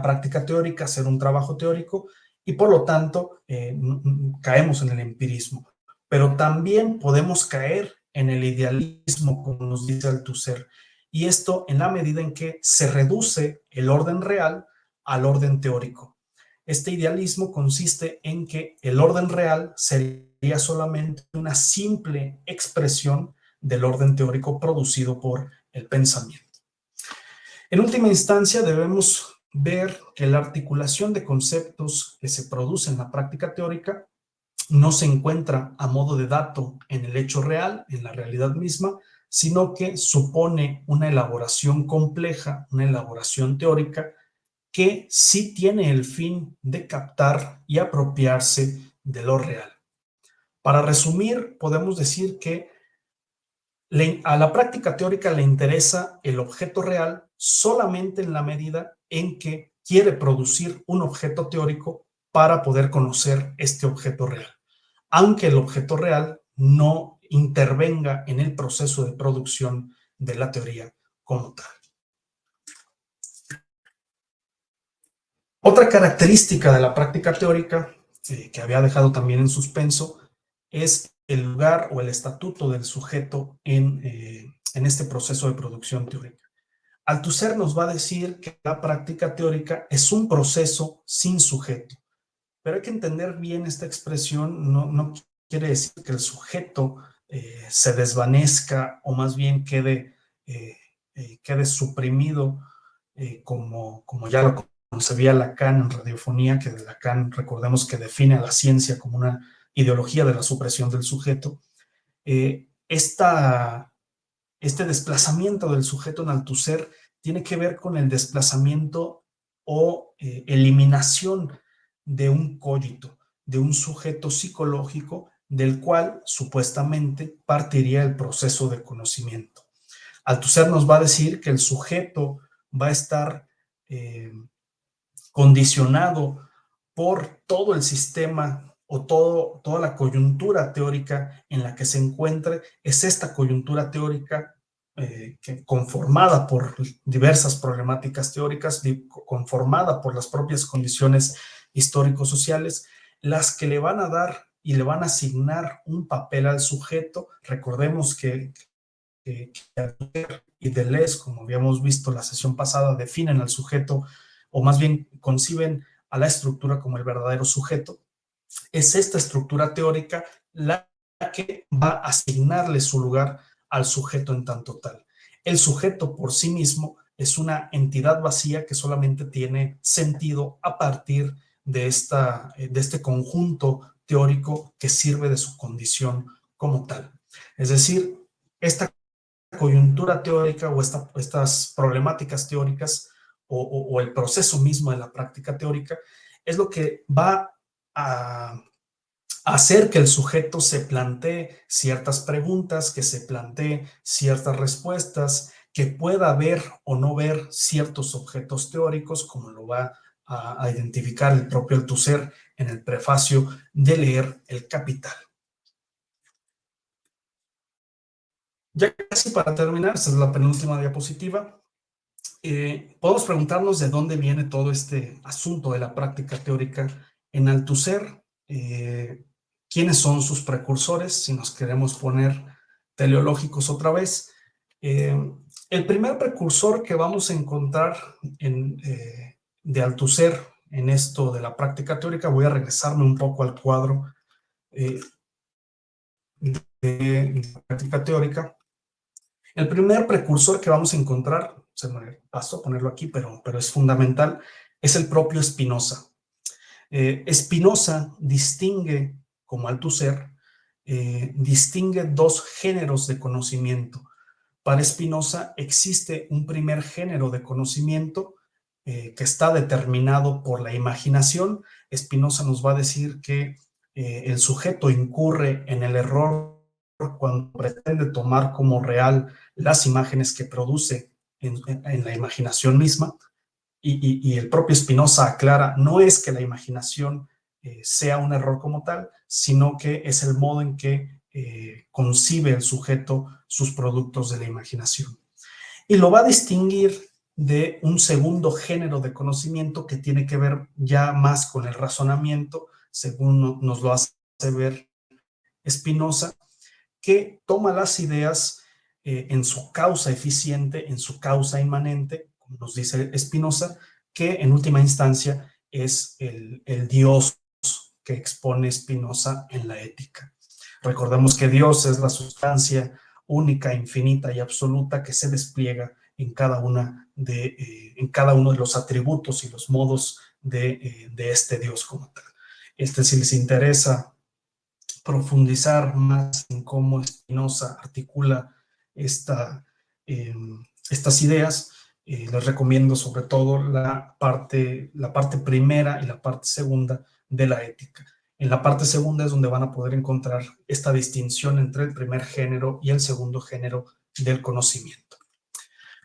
práctica teórica, hacer un trabajo teórico, y por lo tanto caemos en el empirismo. Pero también podemos caer en el idealismo, como nos dice Althusser, y esto en la medida en que se reduce el orden real al orden teórico. Este idealismo consiste en que el orden real sería sería solamente una simple expresión del orden teórico producido por el pensamiento. En última instancia, debemos ver que la articulación de conceptos que se produce en la práctica teórica no se encuentra a modo de dato en el hecho real, en la realidad misma, sino que supone una elaboración compleja, una elaboración teórica que sí tiene el fin de captar y apropiarse de lo real. Para resumir, podemos decir que a la práctica teórica le interesa el objeto real solamente en la medida en que quiere producir un objeto teórico para poder conocer este objeto real, aunque el objeto real no intervenga en el proceso de producción de la teoría como tal. Otra característica de la práctica teórica, que había dejado también en suspenso, es el lugar o el estatuto del sujeto en este proceso de producción teórica. Althusser nos va a decir que la práctica teórica es un proceso sin sujeto, pero hay que entender bien esta expresión, no quiere decir que el sujeto se desvanezca o más bien quede suprimido como ya lo concebía Lacan en Radiofonía, que de Lacan recordemos que define a la ciencia como una ideología de la supresión del sujeto. Este desplazamiento del sujeto en Althusser tiene que ver con el desplazamiento o eliminación de un cogito, de un sujeto psicológico del cual supuestamente partiría el proceso de conocimiento. Althusser nos va a decir que el sujeto va a estar condicionado por todo el sistema o toda la coyuntura teórica en la que se encuentre. Es esta coyuntura teórica conformada por diversas problemáticas teóricas, conformada por las propias condiciones histórico-sociales, las que le van a dar y le van a asignar un papel al sujeto. Recordemos que y Deleuze, como habíamos visto la sesión pasada, definen al sujeto, o más bien conciben a la estructura como el verdadero sujeto. Es esta estructura teórica la que va a asignarle su lugar al sujeto en tanto tal. El sujeto por sí mismo es una entidad vacía que solamente tiene sentido a partir de este conjunto teórico que sirve de su condición como tal. Es decir, esta coyuntura teórica o estas problemáticas teóricas o el proceso mismo de la práctica teórica es lo que va a hacer que el sujeto se plantee ciertas preguntas, que se plantee ciertas respuestas, que pueda ver o no ver ciertos objetos teóricos, como lo va a identificar el propio Althusser en el prefacio de leer El Capital. Ya casi para terminar, esta es la penúltima diapositiva, podemos preguntarnos de dónde viene todo este asunto de la práctica teórica en Althusser, quiénes son sus precursores, si nos queremos poner teleológicos otra vez. El primer precursor que vamos a encontrar de Althusser en esto de la práctica teórica, voy a regresarme un poco al cuadro de la práctica teórica. El primer precursor que vamos a encontrar, se me pasó ponerlo aquí, pero es fundamental, es el propio Spinoza. Spinoza distingue, como Althusser, distingue dos géneros de conocimiento. Para Spinoza existe un primer género de conocimiento que está determinado por la imaginación. Spinoza nos va a decir que el sujeto incurre en el error cuando pretende tomar como real las imágenes que produce en la imaginación misma, y el propio Spinoza aclara, no es que la imaginación sea un error como tal, sino que es el modo en que concibe el sujeto sus productos de la imaginación. Y lo va a distinguir de un segundo género de conocimiento que tiene que ver ya más con el razonamiento, según nos lo hace ver Spinoza, que toma las ideas en su causa eficiente, en su causa inmanente, como nos dice Spinoza, que en última instancia es el Dios que expone Spinoza en la Ética. Recordemos que Dios es la sustancia única, infinita y absoluta que se despliega en cada uno de los atributos y los modos de este Dios como tal. Si les interesa profundizar más en cómo Spinoza articula eh, estas ideas, les recomiendo sobre todo la parte primera y la parte segunda de la Ética. En la parte segunda es donde van a poder encontrar esta distinción entre el primer género y el segundo género del conocimiento.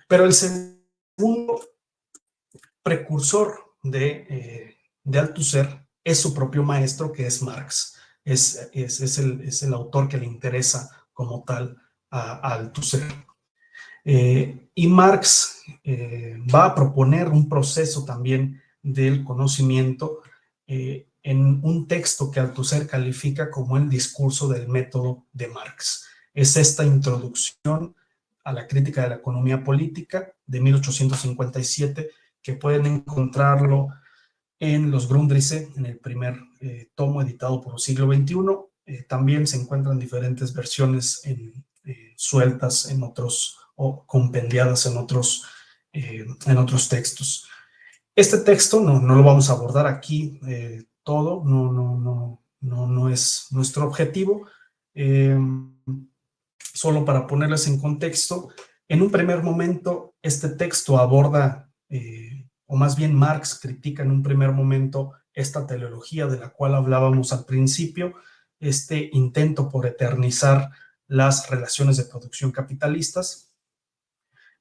Pero el segundo precursor de Althusser es su propio maestro, que es Marx. Es el autor que le interesa como tal a Althusser. Y Marx va a proponer un proceso también del conocimiento en un texto que Althusser califica como el discurso del método de Marx. Es esta introducción a la crítica de la economía política de 1857, que pueden encontrarlo en los Grundrisse, en el primer tomo editado por el siglo XXI. También se encuentran diferentes versiones sueltas en otros o compendiadas en otros textos. Este texto no lo vamos a abordar aquí todo, no es nuestro objetivo. Solo para ponerles en contexto, en un primer momento este texto aborda, o más bien Marx critica en un primer momento esta teleología de la cual hablábamos al principio, este intento por eternizar las relaciones de producción capitalistas.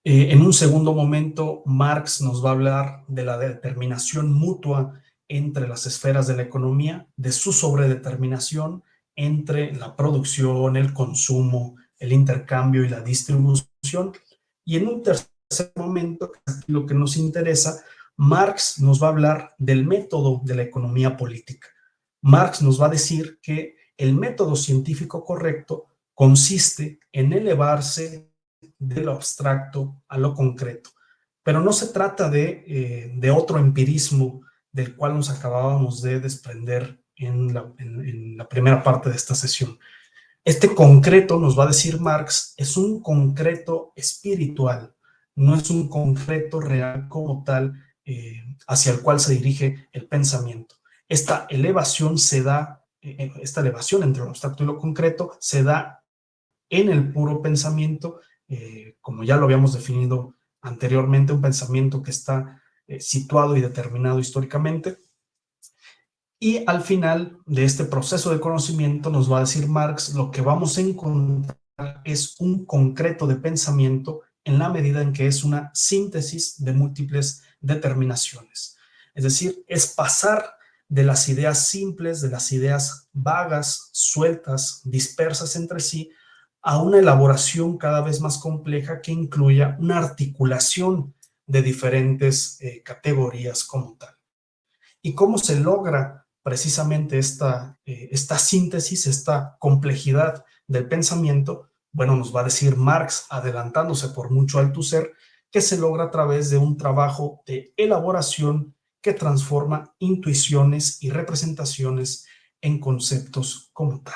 En un segundo momento, Marx nos va a hablar de la determinación mutua entre las esferas de la economía, de su sobredeterminación entre la producción, el consumo, el intercambio y la distribución. Y en un tercer momento, lo que nos interesa, Marx nos va a hablar del método de la economía política. Marx nos va a decir que el método científico correcto consiste en elevarse de lo abstracto a lo concreto. Pero no se trata de otro empirismo del cual nos acabábamos de desprender en la primera parte de esta sesión. Este concreto, nos va a decir Marx, es un concreto espiritual, no es un concreto real como tal hacia el cual se dirige el pensamiento. Esta elevación esta elevación entre lo abstracto y lo concreto se da en el puro pensamiento, como ya lo habíamos definido anteriormente, un pensamiento que está situado y determinado históricamente. Y al final de este proceso de conocimiento nos va a decir Marx, lo que vamos a encontrar es un concreto de pensamiento en la medida en que es una síntesis de múltiples determinaciones. Es decir, es pasar de las ideas simples, de las ideas vagas, sueltas, dispersas entre sí, a una elaboración cada vez más compleja que incluya una articulación de diferentes categorías como tal. ¿Y cómo se logra precisamente esta síntesis, esta complejidad del pensamiento? Bueno, nos va a decir Marx, adelantándose por mucho a Althusser, que se logra a través de un trabajo de elaboración que transforma intuiciones y representaciones en conceptos como tal.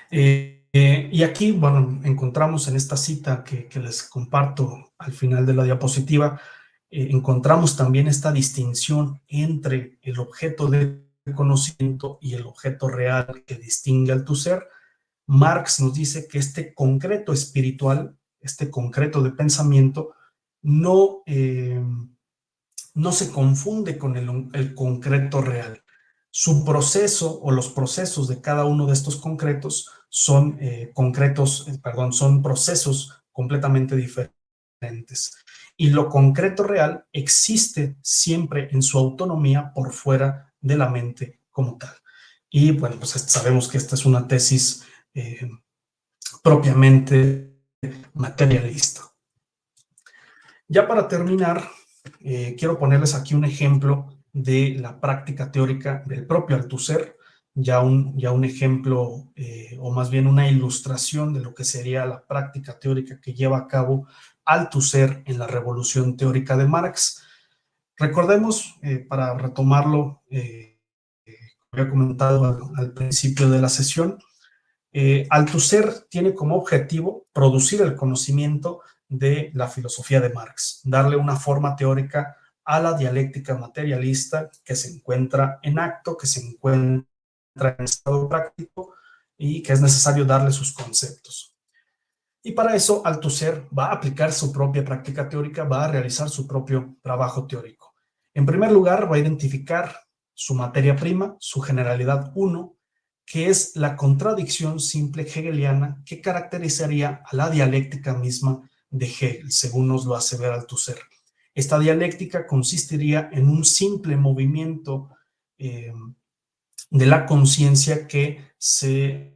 Y aquí, bueno, encontramos en esta cita que les comparto al final de la diapositiva, encontramos también esta distinción entre el objeto de conocimiento y el objeto real que distingue al Althusser. Marx nos dice que este concreto espiritual, este concreto de pensamiento, no se confunde con el concreto real. Su proceso o los procesos de cada uno de estos concretos son son procesos completamente diferentes. Y lo concreto real existe siempre en su autonomía por fuera de la mente como tal. Y bueno, pues sabemos que esta es una tesis propiamente materialista. Ya para terminar, quiero ponerles aquí un ejemplo de la práctica teórica del propio Althusser, ya un ejemplo, o más bien una ilustración de lo que sería la práctica teórica que lleva a cabo Althusser en la Revolución Teórica de Marx. Recordemos, para retomarlo había comentado al principio de la sesión, Althusser tiene como objetivo producir el conocimiento de la filosofía de Marx, darle una forma teórica a la dialéctica materialista que se encuentra en acto, que se encuentra en estado práctico y que es necesario darle sus conceptos. Y para eso Althusser va a aplicar su propia práctica teórica, va a realizar su propio trabajo teórico. En primer lugar, va a identificar su materia prima, su generalidad 1, que es la contradicción simple hegeliana que caracterizaría a la dialéctica misma de Hegel, según nos lo hace ver Althusser. Esta dialéctica consistiría en un simple movimiento de la conciencia que se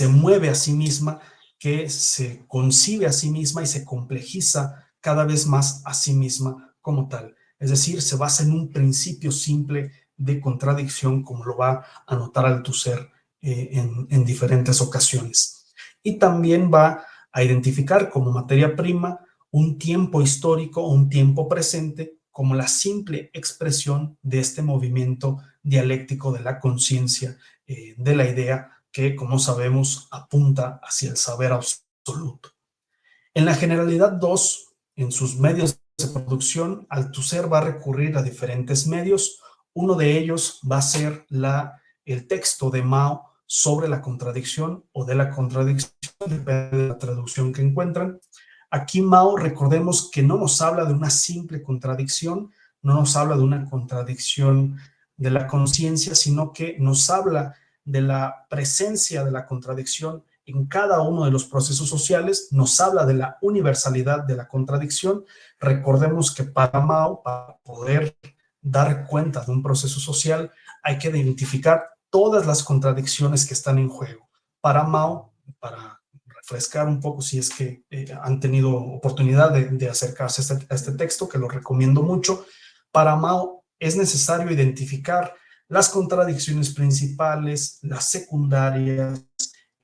mueve a sí misma, que se concibe a sí misma y se complejiza cada vez más a sí misma como tal. Es decir, se basa en un principio simple de contradicción, como lo va a notar Althusser en diferentes ocasiones. Y también va a identificar como materia prima un tiempo histórico o un tiempo presente como la simple expresión de este movimiento dialéctico de la conciencia, de la idea que, como sabemos, apunta hacia el saber absoluto. En la generalidad 2, en sus medios de producción, Althusser va a recurrir a diferentes medios. Uno de ellos va a ser el texto de Mao sobre la contradicción o de la contradicción, depende de la traducción que encuentran. Aquí Mao, recordemos que no nos habla de una simple contradicción, no nos habla de una contradicción de la conciencia, sino que nos habla de la presencia de la contradicción en cada uno de los procesos sociales, nos habla de la universalidad de la contradicción. Recordemos que para Mao, para poder dar cuenta de un proceso social, hay que identificar todas las contradicciones que están en juego. Para Mao, para refrescar un poco si es que han tenido oportunidad de acercarse a este texto, que lo recomiendo mucho, para Mao es necesario identificar las contradicciones principales, las secundarias,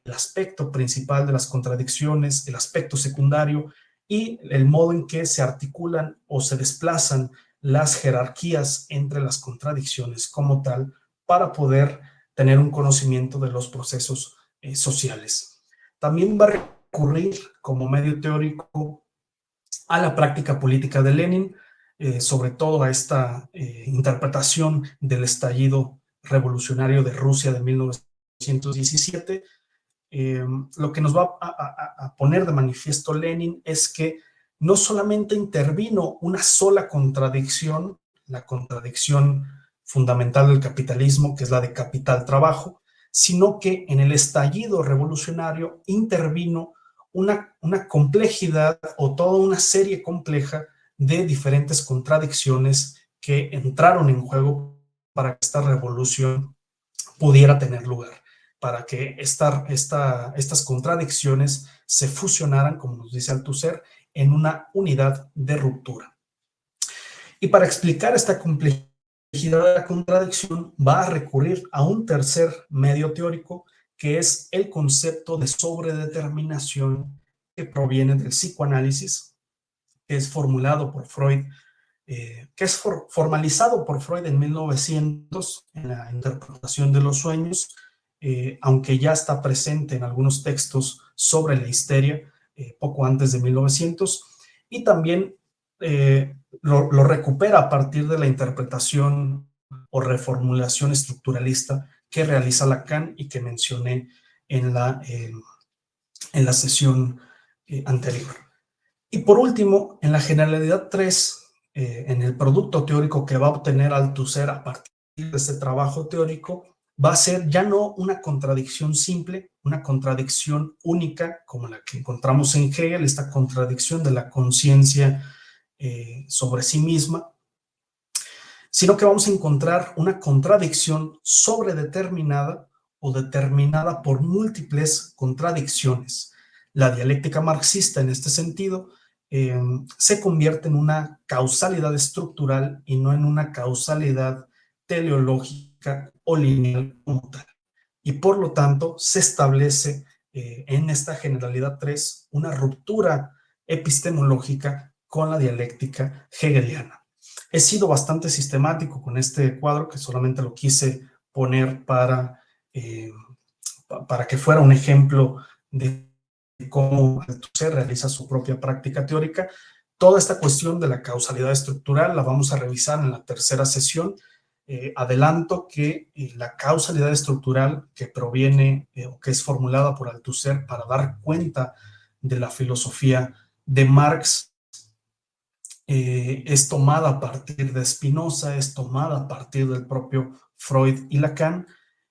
el aspecto principal de las contradicciones, el aspecto secundario y el modo en que se articulan o se desplazan las jerarquías entre las contradicciones como tal para poder tener un conocimiento de los procesos sociales. También va a recurrir como medio teórico a la práctica política de Lenin, sobre todo a esta interpretación del estallido revolucionario de Rusia de 1917. Lo que nos va a poner de manifiesto Lenin es que no solamente intervino una sola contradicción, la contradicción fundamental del capitalismo, que es la de capital-trabajo, sino que en el estallido revolucionario intervino una complejidad o toda una serie compleja de diferentes contradicciones que entraron en juego para que esta revolución pudiera tener lugar, para que estas contradicciones se fusionaran, como nos dice Althusser, en una unidad de ruptura. Y para explicar esta complejidad de la contradicción, va a recurrir a un tercer medio teórico, que es el concepto de sobredeterminación que proviene del psicoanálisis, que es formulado por Freud, que es formalizado por Freud en 1900 en la interpretación de los sueños, aunque ya está presente en algunos textos sobre la histeria poco antes de 1900, y también lo recupera a partir de la interpretación o reformulación estructuralista que realiza Lacan y que mencioné en la sesión anterior. Y por último, en la generalidad 3, en el producto teórico que va a obtener Althusser a partir de este trabajo teórico, va a ser ya no una contradicción simple, una contradicción única, como la que encontramos en Hegel, esta contradicción de la conciencia sobre sí misma, sino que vamos a encontrar una contradicción sobredeterminada o determinada por múltiples contradicciones. La dialéctica marxista, en este sentido, se convierte en una causalidad estructural y no en una causalidad teleológica o lineal como tal. Y por lo tanto, se establece en esta generalidad 3 una ruptura epistemológica con la dialéctica hegeliana. He sido bastante sistemático con este cuadro, que solamente lo quise poner para que fuera un ejemplo de cómo Althusser realiza su propia práctica teórica. Toda esta cuestión de la causalidad estructural la vamos a revisar en la tercera sesión. Adelanto que la causalidad estructural que proviene o que es formulada por Althusser para dar cuenta de la filosofía de Marx es tomada a partir de Spinoza, es tomada a partir del propio Freud y Lacan,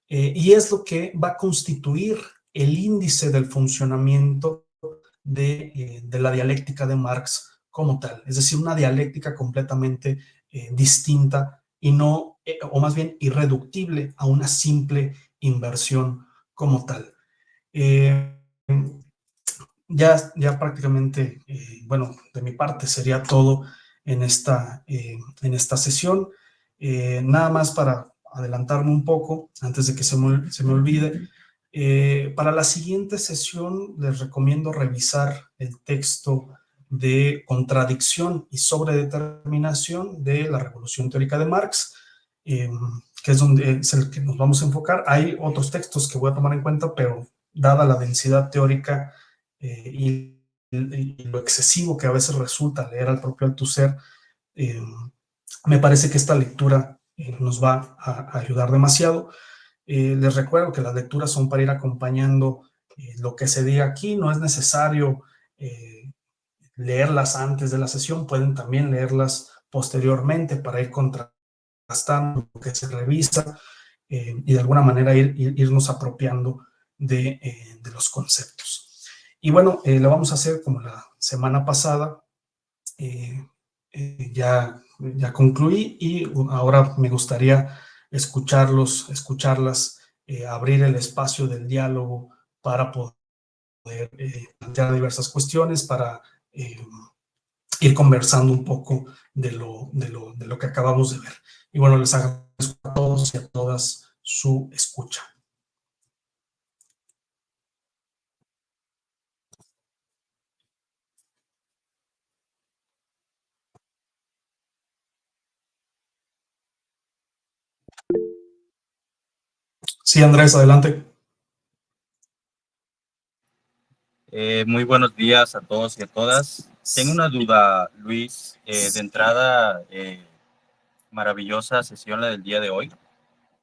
y es lo que va a constituir el índice del funcionamiento de la dialéctica de Marx como tal, es decir, una dialéctica completamente distinta y no, o más bien irreductible a una simple inversión como tal. Eh, ya prácticamente, bueno, de mi parte sería todo en esta sesión. Nada más para adelantarme un poco, antes de que se me olvide, para la siguiente sesión les recomiendo revisar el texto de Contradicción y Sobredeterminación de la Revolución Teórica de Marx, eh, que es el que nos vamos a enfocar. Hay otros textos que voy a tomar en cuenta, pero dada la densidad teórica y lo excesivo que a veces resulta leer al propio Althusser, eh, me parece que esta lectura nos va a ayudar demasiado. Les recuerdo que las lecturas son para ir acompañando lo que se diga aquí, no es necesario leerlas antes de la sesión, pueden también leerlas posteriormente para ir contrastando lo que se revisa y de alguna manera irnos apropiando de los conceptos. Y bueno, lo vamos a hacer como la semana pasada, eh, ya concluí y ahora me gustaría escucharlas, abrir el espacio del diálogo para poder plantear diversas cuestiones, para eh, ir conversando un poco de lo que acabamos de ver. Y bueno, les agradezco a todos y a todas su escucha. Sí, Andrés, adelante. Muy buenos días a todos y a todas. Tengo una duda, Luis. De entrada, maravillosa sesión la del día de hoy.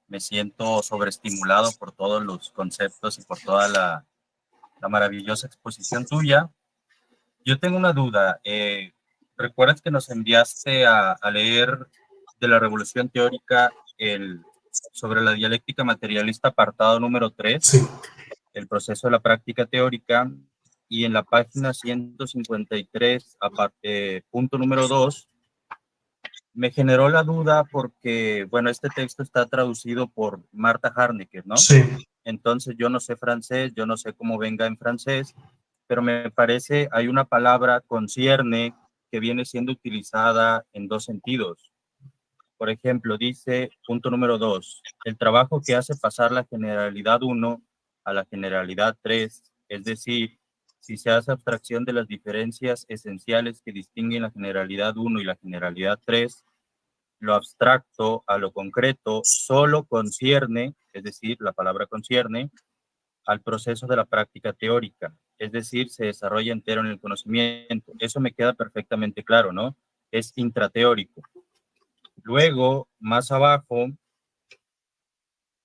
Me siento sobreestimulado por todos los conceptos y por toda la maravillosa exposición tuya. Yo tengo una duda. ¿Recuerdas que nos enviaste a leer de la Revolución Teórica sobre la dialéctica materialista, apartado número 3? Sí. El proceso de la práctica teórica, y en la página 153, punto número 2, me generó la duda porque, bueno, este texto está traducido por Marta Harnecker, ¿no? Sí. Entonces yo no sé francés, yo no sé cómo venga en francés, pero me parece hay una palabra concierne que viene siendo utilizada en dos sentidos. Por ejemplo, dice, punto número 2, el trabajo que hace pasar la generalidad 1 a la generalidad 3, es decir, si se hace abstracción de las diferencias esenciales que distinguen la generalidad 1 y la generalidad 3, lo abstracto a lo concreto solo concierne, es decir, la palabra concierne, al proceso de la práctica teórica, es decir, se desarrolla entero en el conocimiento. Eso me queda perfectamente claro, ¿no? Es intrateórico. Luego, más abajo,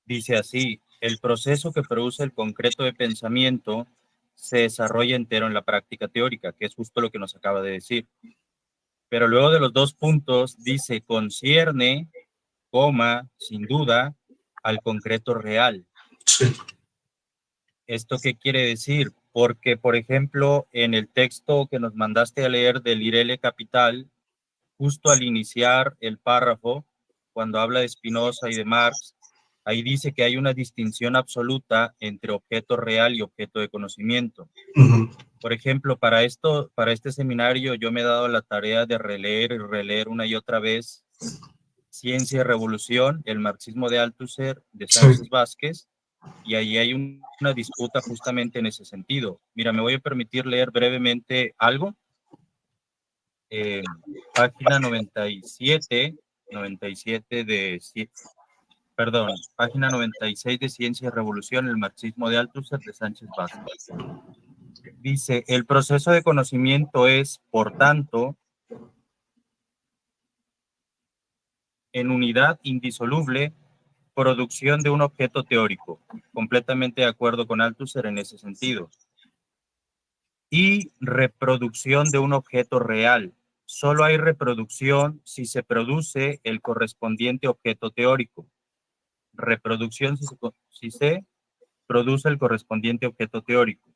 dice así, el proceso que produce el concreto de pensamiento se desarrolla entero en la práctica teórica, que es justo lo que nos acaba de decir. Pero luego de los dos puntos dice concierne, coma, sin duda, al concreto real. Sí. ¿Esto qué quiere decir? Porque, por ejemplo, en el texto que nos mandaste a leer del Irele Capital, justo al iniciar el párrafo, cuando habla de Spinoza y de Marx, ahí dice que hay una distinción absoluta entre objeto real y objeto de conocimiento. Uh-huh. Por ejemplo, para este seminario, yo me he dado la tarea de releer y releer una y otra vez Ciencia y Revolución, el marxismo de Althusser, de Sánchez Sí. Vázquez, y ahí hay una disputa justamente en ese sentido. Mira, me voy a permitir leer brevemente algo. eh, página 97 página 96 de Ciencia y Revolución, el marxismo de Althusser, de Sánchez Vázquez. Dice, el proceso de conocimiento es, por tanto, en unidad indisoluble, producción de un objeto teórico. Completamente de acuerdo con Althusser en ese sentido. Y reproducción de un objeto real. Solo hay reproducción si se produce el correspondiente objeto teórico. Reproducción si se produce el correspondiente objeto teórico.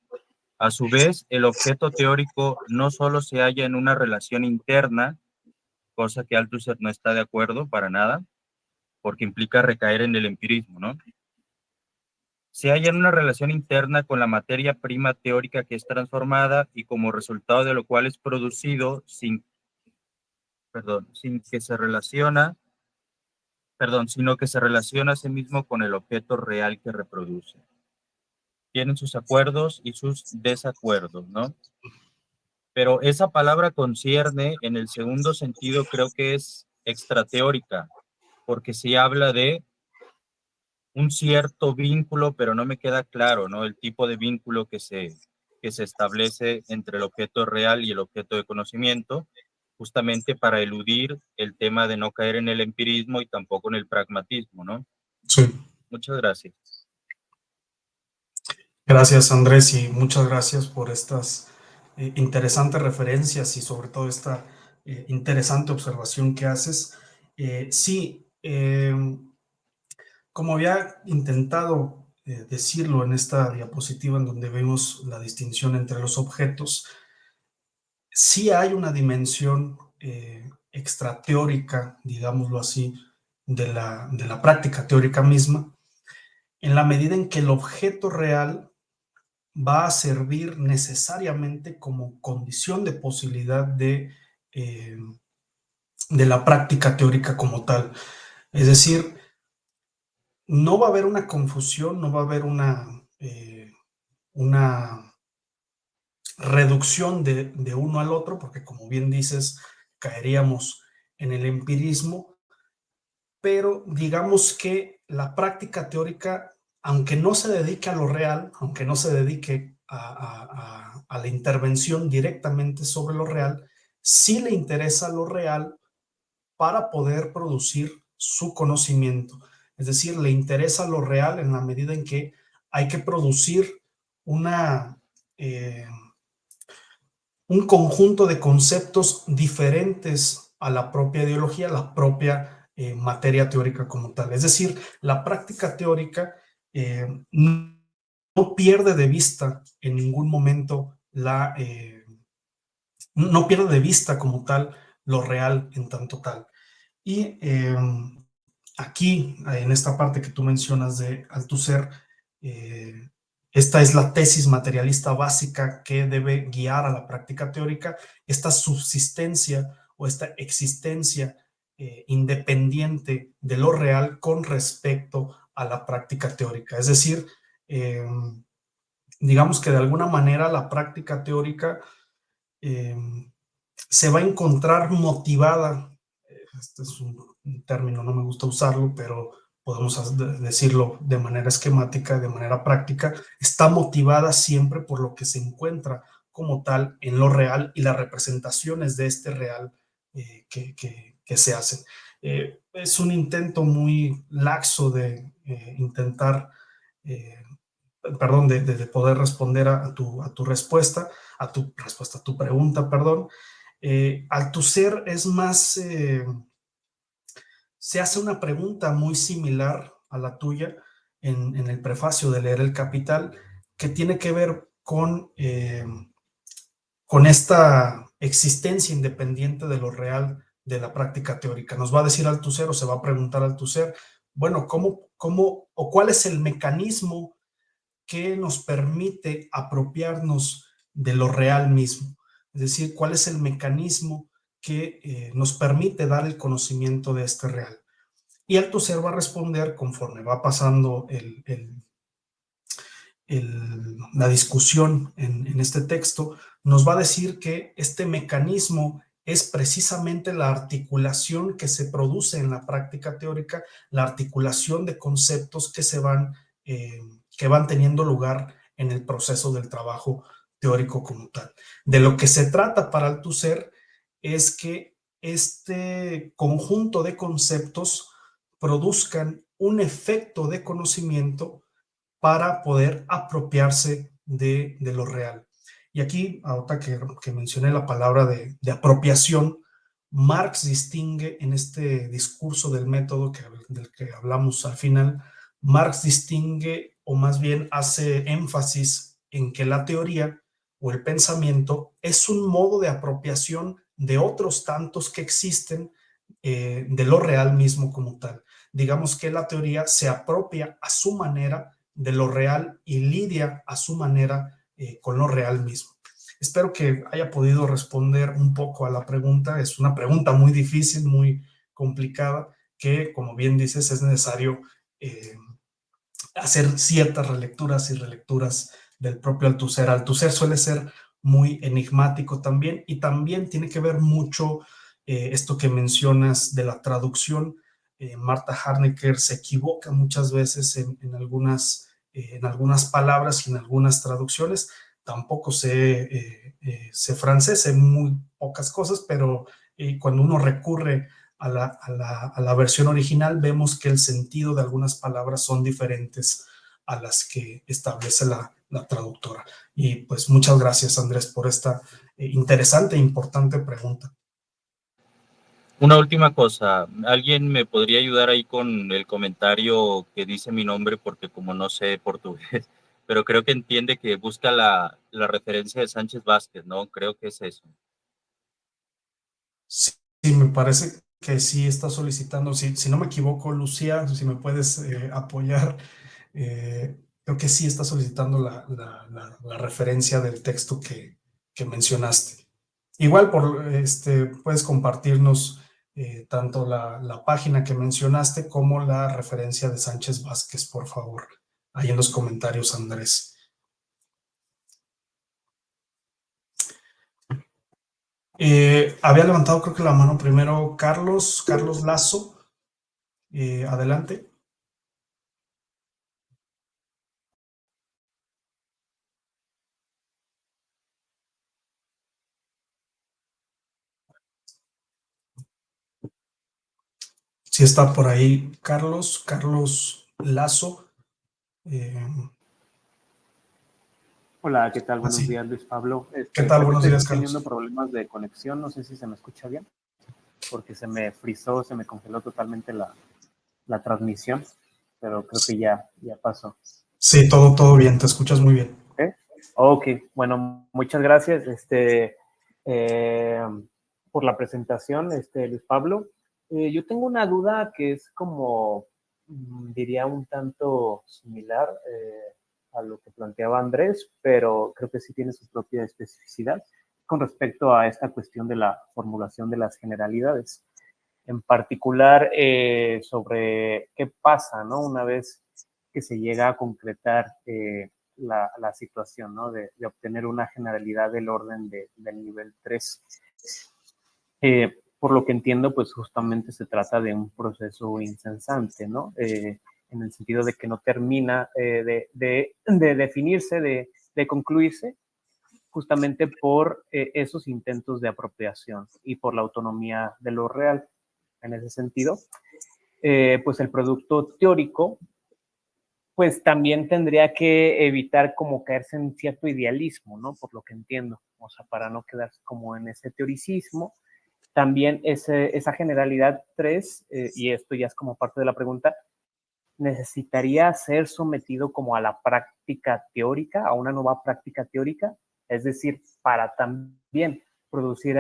A su vez, el objeto teórico no solo se halla en una relación interna, cosa que Althusser no está de acuerdo para nada, porque implica recaer en el empirismo, ¿no? Se halla en una relación interna con la materia prima teórica que es transformada y como resultado de lo cual es producido sin que se relaciona, sino que se relaciona a sí mismo con el objeto real que reproduce. Tienen sus acuerdos y sus desacuerdos, ¿no? Pero esa palabra concierne, en el segundo sentido, creo que es extrateórica, porque se habla de un cierto vínculo, pero no me queda claro, ¿no? El tipo de vínculo que se establece entre el objeto real y el objeto de conocimiento, justamente para eludir el tema de no caer en el empirismo y tampoco en el pragmatismo, ¿no? Sí. Muchas gracias. Gracias, Andrés, y muchas gracias por estas interesantes referencias y sobre todo esta interesante observación que haces. Sí, como había intentado decirlo en esta diapositiva en donde vemos la distinción entre los objetos, sí hay una dimensión extrateórica, digámoslo así, de la práctica teórica misma, en la medida en que el objeto real va a servir necesariamente como condición de posibilidad de la práctica teórica como tal. Es decir, no va a haber una confusión, no va a haber una reducción de uno al otro, porque como bien dices, caeríamos en el empirismo, pero digamos que la práctica teórica, aunque no se dedique a lo real, aunque no se dedique a la intervención directamente sobre lo real, sí le interesa lo real para poder producir su conocimiento. Es decir, le interesa lo real en la medida en que hay que producir eh, un conjunto de conceptos diferentes a la propia ideología, la propia materia teórica como tal. Es decir, la práctica teórica no pierde de vista en ningún momento no pierde de vista como tal lo real en tanto tal. Y aquí, en esta parte que tú mencionas de Althusser, esta es la tesis materialista básica que debe guiar a la práctica teórica, esta subsistencia o esta existencia independiente de lo real con respecto a la práctica teórica. Es decir, digamos que de alguna manera la práctica teórica eh, se va a encontrar motivada, este es un término, no me gusta usarlo, pero podemos decirlo de manera esquemática, de manera práctica, está motivada siempre por lo que se encuentra como tal en lo real y las representaciones de este real que se hacen. Es un intento muy laxo de intentar, perdón, de poder responder a tu respuesta, a tu pregunta, perdón. Althusser es más, se hace una pregunta muy similar a la tuya en el prefacio de Leer el Capital, que tiene que ver con esta existencia independiente de lo real de la práctica teórica. Nos va a decir Althusser o se va a preguntar Althusser, bueno, ¿cómo o cuál es el mecanismo que nos permite apropiarnos de lo real mismo? Es decir, ¿cuál es el mecanismo que nos permite dar el conocimiento de este real? Y Althusser va a responder conforme va pasando la discusión en este texto, nos va a decir que este mecanismo es precisamente la articulación que se produce en la práctica teórica, la articulación de conceptos que van teniendo lugar en el proceso del trabajo teórico como tal. De lo que se trata para Althusser es que este conjunto de conceptos produzcan un efecto de conocimiento para poder apropiarse de lo real. Y aquí, ahorita que mencioné la palabra de apropiación, Marx distingue en este discurso del método del que hablamos al final, Marx distingue o más bien hace énfasis en que la teoría o el pensamiento es un modo de apropiación de otros tantos que existen de lo real mismo como tal. Digamos que la teoría se apropia a su manera de lo real y lidia a su manera con lo real mismo. Espero que haya podido responder un poco a la pregunta. Es una pregunta muy difícil, muy complicada, que como bien dices es necesario hacer ciertas relecturas y relecturas del propio Althusser. Althusser suele ser muy enigmático también y también tiene que ver mucho esto que mencionas de la traducción. Marta Harnecker se equivoca muchas veces en algunas palabras y en algunas traducciones. Tampoco sé francés, sé muy pocas cosas, pero cuando uno recurre a la versión original, vemos que el sentido de algunas palabras son diferentes a las que establece la traductora. Y pues muchas gracias, Andrés, por esta interesante e importante pregunta. Una última cosa, ¿alguien me podría ayudar ahí con el comentario que dice mi nombre? Porque como no sé portugués, pero creo que entiende que busca la referencia de Sánchez Vázquez, ¿no? Creo que es eso. Sí, me parece que sí está solicitando, si no me equivoco, Lucía, si me puedes apoyar, creo que sí está solicitando la referencia del texto que mencionaste. Igual puedes compartirnos tanto la página que mencionaste como la referencia de Sánchez Vázquez, por favor, ahí en los comentarios, Andrés. Había levantado creo que la mano primero Carlos Lazo. Adelante. Si está por ahí Carlos Lazo. Hola, ¿qué tal? Buenos Así. días, Luis Pablo. ¿Qué tal? Creo que Buenos estoy días, teniendo Carlos. problemas de conexión. No sé si se me escucha bien, porque se me frizó, se me congeló totalmente la transmisión, pero creo que ya pasó. Sí, todo bien, te escuchas muy bien. ¿Okay? Ok, bueno, muchas gracias por la presentación, Luis Pablo. Yo tengo una duda que es como, diría, un tanto similar a lo que planteaba Andrés, pero creo que sí tiene su propia especificidad con respecto a esta cuestión de la formulación de las generalidades. En particular, sobre qué pasa, ¿no? Una vez que se llega a concretar la situación, ¿no? De obtener una generalidad del orden del nivel 3. Por lo que entiendo, pues justamente se trata de un proceso incesante, ¿no? En el sentido de que no termina de definirse, de concluirse, justamente por esos intentos de apropiación y por la autonomía de lo real. En ese sentido, pues el producto teórico pues también tendría que evitar como caerse en cierto idealismo, ¿no? Por lo que entiendo, o sea, para no quedarse como en ese teoricismo. También esa generalidad 3, y esto ya es como parte de la pregunta, necesitaría ser sometido como a la práctica teórica, a una nueva práctica teórica, es decir, para también producir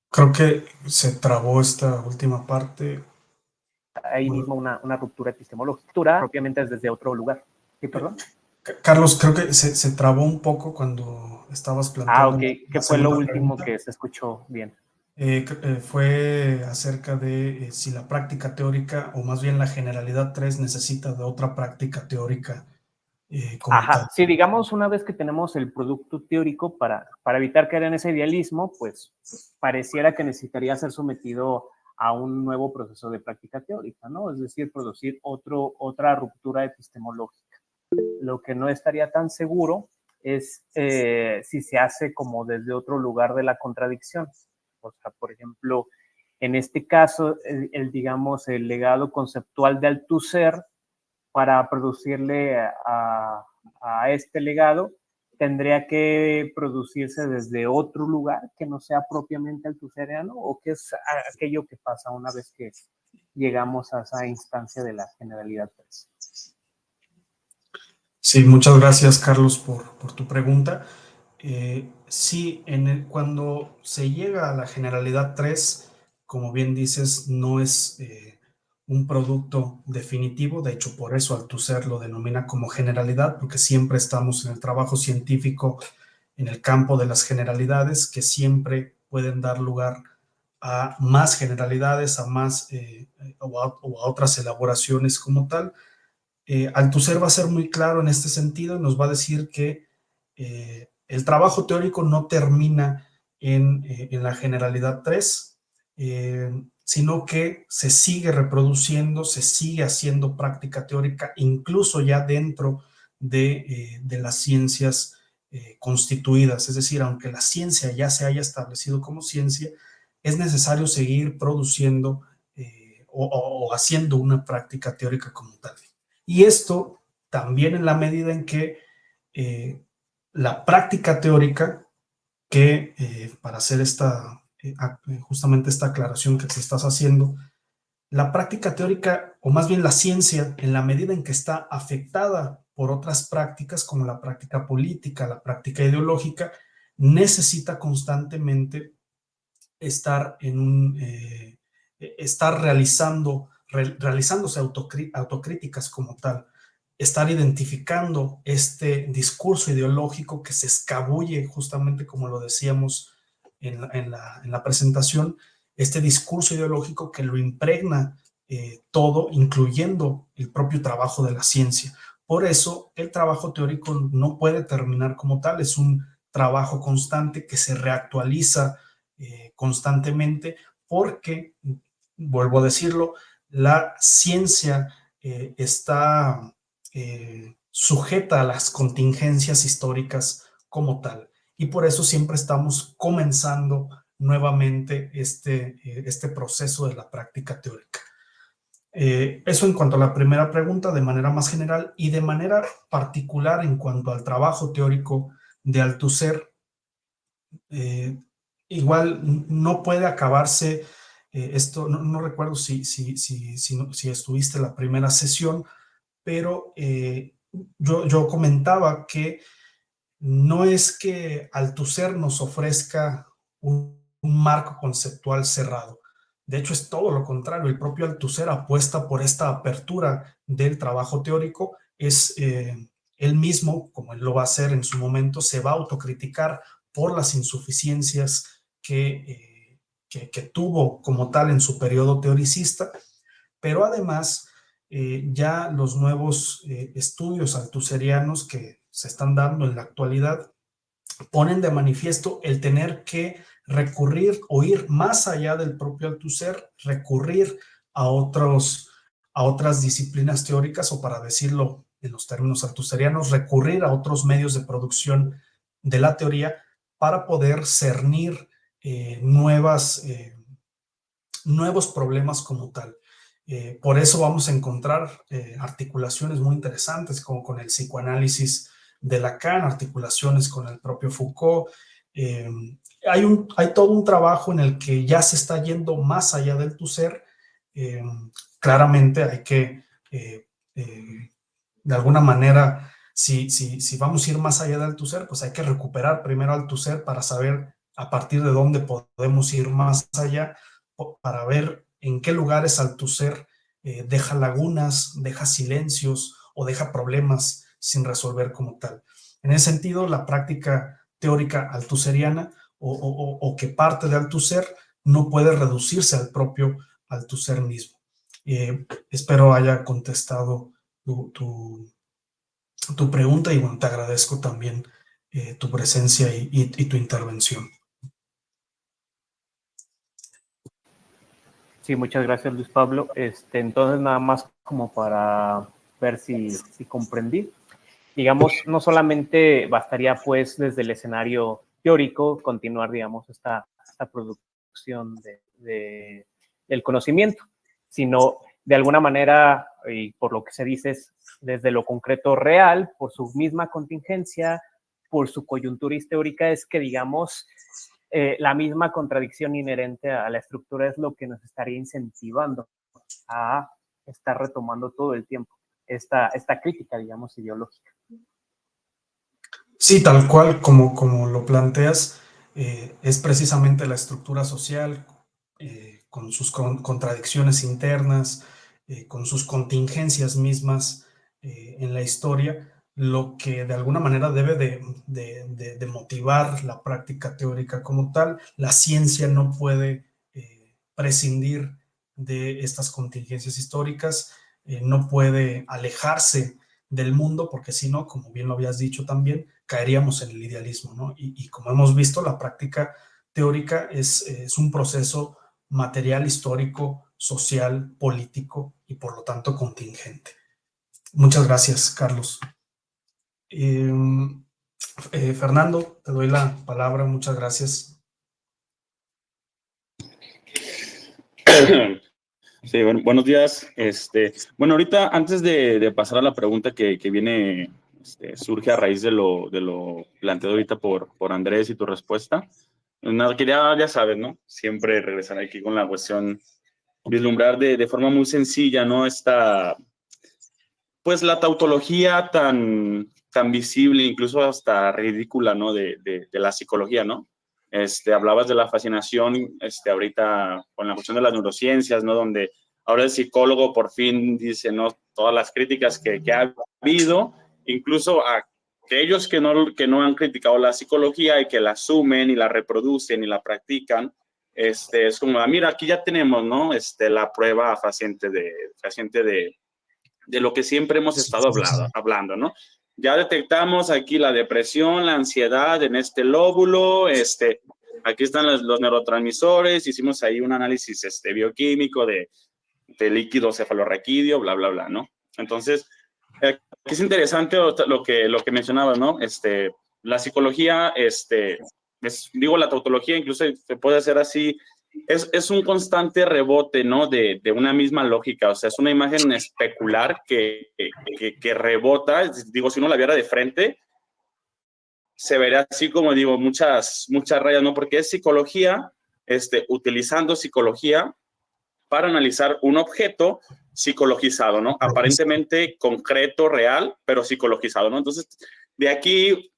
Creo que se trabó esta última parte. ahí mismo una ruptura epistemológica, propiamente desde otro lugar. ¿Sí, perdón? Carlos, creo que se trabó un poco cuando estabas planteando Ok. la ¿Qué fue lo segunda último pregunta. que se escuchó bien? Fue acerca de si la práctica teórica, o más bien la generalidad 3, necesita de otra práctica teórica como tal. Sí, digamos, una vez que tenemos el producto teórico, para evitar caer en ese idealismo, pues pareciera que necesitaría ser sometido a un nuevo proceso de práctica teórica, ¿no? Es decir, producir otra ruptura epistemológica. Lo que no estaría tan seguro es si se hace como desde otro lugar de la contradicción. O sea, por ejemplo, en este caso, digamos, el legado conceptual de Althusser, para producirle a este legado, tendría que producirse desde otro lugar que no sea propiamente althusseriano, o qué es aquello que pasa una vez que llegamos a esa instancia de la generalidad 3. Sí, muchas gracias, Carlos, por tu pregunta. Sí, cuando se llega a la generalidad 3, como bien dices, no es un producto definitivo. De hecho, por eso Althusser lo denomina como generalidad, porque siempre estamos en el trabajo científico en el campo de las generalidades, que siempre pueden dar lugar a más generalidades, a más o a otras elaboraciones como tal. Althusser va a ser muy claro en este sentido y nos va a decir que el trabajo teórico no termina en la generalidad 3, sino que se sigue reproduciendo, se sigue haciendo práctica teórica, incluso ya dentro de las ciencias constituidas. Es decir, aunque la ciencia ya se haya establecido como ciencia, es necesario seguir produciendo o haciendo una práctica teórica como tal. Y esto también en la medida en que la práctica teórica, que para hacer justamente esta aclaración que te estás haciendo, la práctica teórica, o más bien la ciencia, en la medida en que está afectada por otras prácticas como la práctica política, la práctica ideológica, necesita constantemente estar estar realizándose autocríticas como tal, estar identificando este discurso ideológico que se escabulle, justamente como lo decíamos en la presentación, este discurso ideológico que lo impregna todo, incluyendo el propio trabajo de la ciencia. Por eso, el trabajo teórico no puede terminar como tal, es un trabajo constante que se reactualiza constantemente, porque, vuelvo a decirlo, la ciencia está sujeta a las contingencias históricas como tal, y por eso siempre estamos comenzando nuevamente este proceso de la práctica teórica. Eso en cuanto a la primera pregunta de manera más general, y de manera particular en cuanto al trabajo teórico de Althusser. Igual no puede acabarse esto, no recuerdo si estuviste en la primera sesión, pero yo comentaba que no es que Althusser nos ofrezca un marco conceptual cerrado. De hecho, es todo lo contrario. El propio Althusser apuesta por esta apertura del trabajo teórico. Es él mismo, como él lo va a hacer en su momento, se va a autocriticar por las insuficiencias que tuvo como tal en su periodo teoricista, pero además ya los nuevos estudios althusserianos que se están dando en la actualidad ponen de manifiesto el tener que recurrir o ir más allá del propio Althusser, recurrir a otras disciplinas teóricas, o para decirlo en los términos althusserianos, recurrir a otros medios de producción de la teoría para poder cernir nuevos problemas como tal. Por eso vamos a encontrar articulaciones muy interesantes, como con el psicoanálisis de Lacan, articulaciones con el propio Foucault. Hay todo un trabajo en el que ya se está yendo más allá del Althusser. Claramente hay que, de alguna manera, si vamos a ir más allá del Althusser, pues hay que recuperar primero Althusser para saber a partir de dónde podemos ir más allá, para ver en qué lugares Althusser deja lagunas, deja silencios o deja problemas sin resolver como tal. En ese sentido, la práctica teórica althusseriana o que parte de Althusser no puede reducirse al propio Althusser mismo. Espero haya contestado tu pregunta y bueno, te agradezco también tu presencia y tu intervención. Sí, muchas gracias, Luis Pablo. Entonces, nada más como para ver si comprendí. Digamos, no solamente bastaría, pues, desde el escenario teórico, continuar, digamos, esta producción del conocimiento, sino de alguna manera, y por lo que se dice, es desde lo concreto real, por su misma contingencia, por su coyuntura histórica, es que, digamos, la misma contradicción inherente a la estructura es lo que nos estaría incentivando a estar retomando todo el tiempo esta crítica, digamos, ideológica. Sí, tal cual como lo planteas, es precisamente la estructura social con sus contradicciones internas, con sus contingencias mismas en la historia, lo que de alguna manera debe de motivar la práctica teórica como tal. La ciencia no puede prescindir de estas contingencias históricas, no puede alejarse del mundo, porque si no, como bien lo habías dicho también, caeríamos en el idealismo, ¿no? Y como hemos visto, la práctica teórica es un proceso material, histórico, social, político y por lo tanto contingente. Muchas gracias, Carlos. Fernando, te doy la palabra. Muchas gracias. Sí, bueno, buenos días. Bueno, ahorita antes de pasar a la pregunta que viene, surge a raíz de lo planteado ahorita por Andrés y tu respuesta. Nada, quería, ya sabes, ¿no? Siempre regresar aquí con la cuestión, vislumbrar de forma muy sencilla, ¿no? Pues la tautología tan visible, incluso hasta ridícula, ¿no? De la psicología, ¿no? Hablabas de la fascinación, ahorita con la cuestión de las neurociencias, ¿no? Donde ahora el psicólogo por fin dice, ¿no? Todas las críticas que ha habido, incluso a aquellos que no han criticado la psicología y que la asumen y la reproducen y la practican, es como, mira, aquí ya tenemos, ¿no? La prueba fehaciente de lo que siempre hemos estado hablando, ¿no? Ya detectamos aquí la depresión, la ansiedad en este lóbulo, aquí están los neurotransmisores, hicimos ahí un análisis bioquímico de líquido cefalorraquídeo, bla, bla, bla, ¿no? Entonces, es interesante lo que mencionabas, ¿no? La psicología, digo, la tautología incluso se puede hacer así, es un constante rebote, ¿no? De una misma lógica, o sea, es una imagen especular que rebota, digo, si uno la viera de frente, se vería así como, digo, muchas rayas, ¿no? Porque es psicología, utilizando psicología para analizar un objeto psicologizado, ¿no? Aparentemente concreto, real, pero psicologizado, ¿no? Entonces, de aquí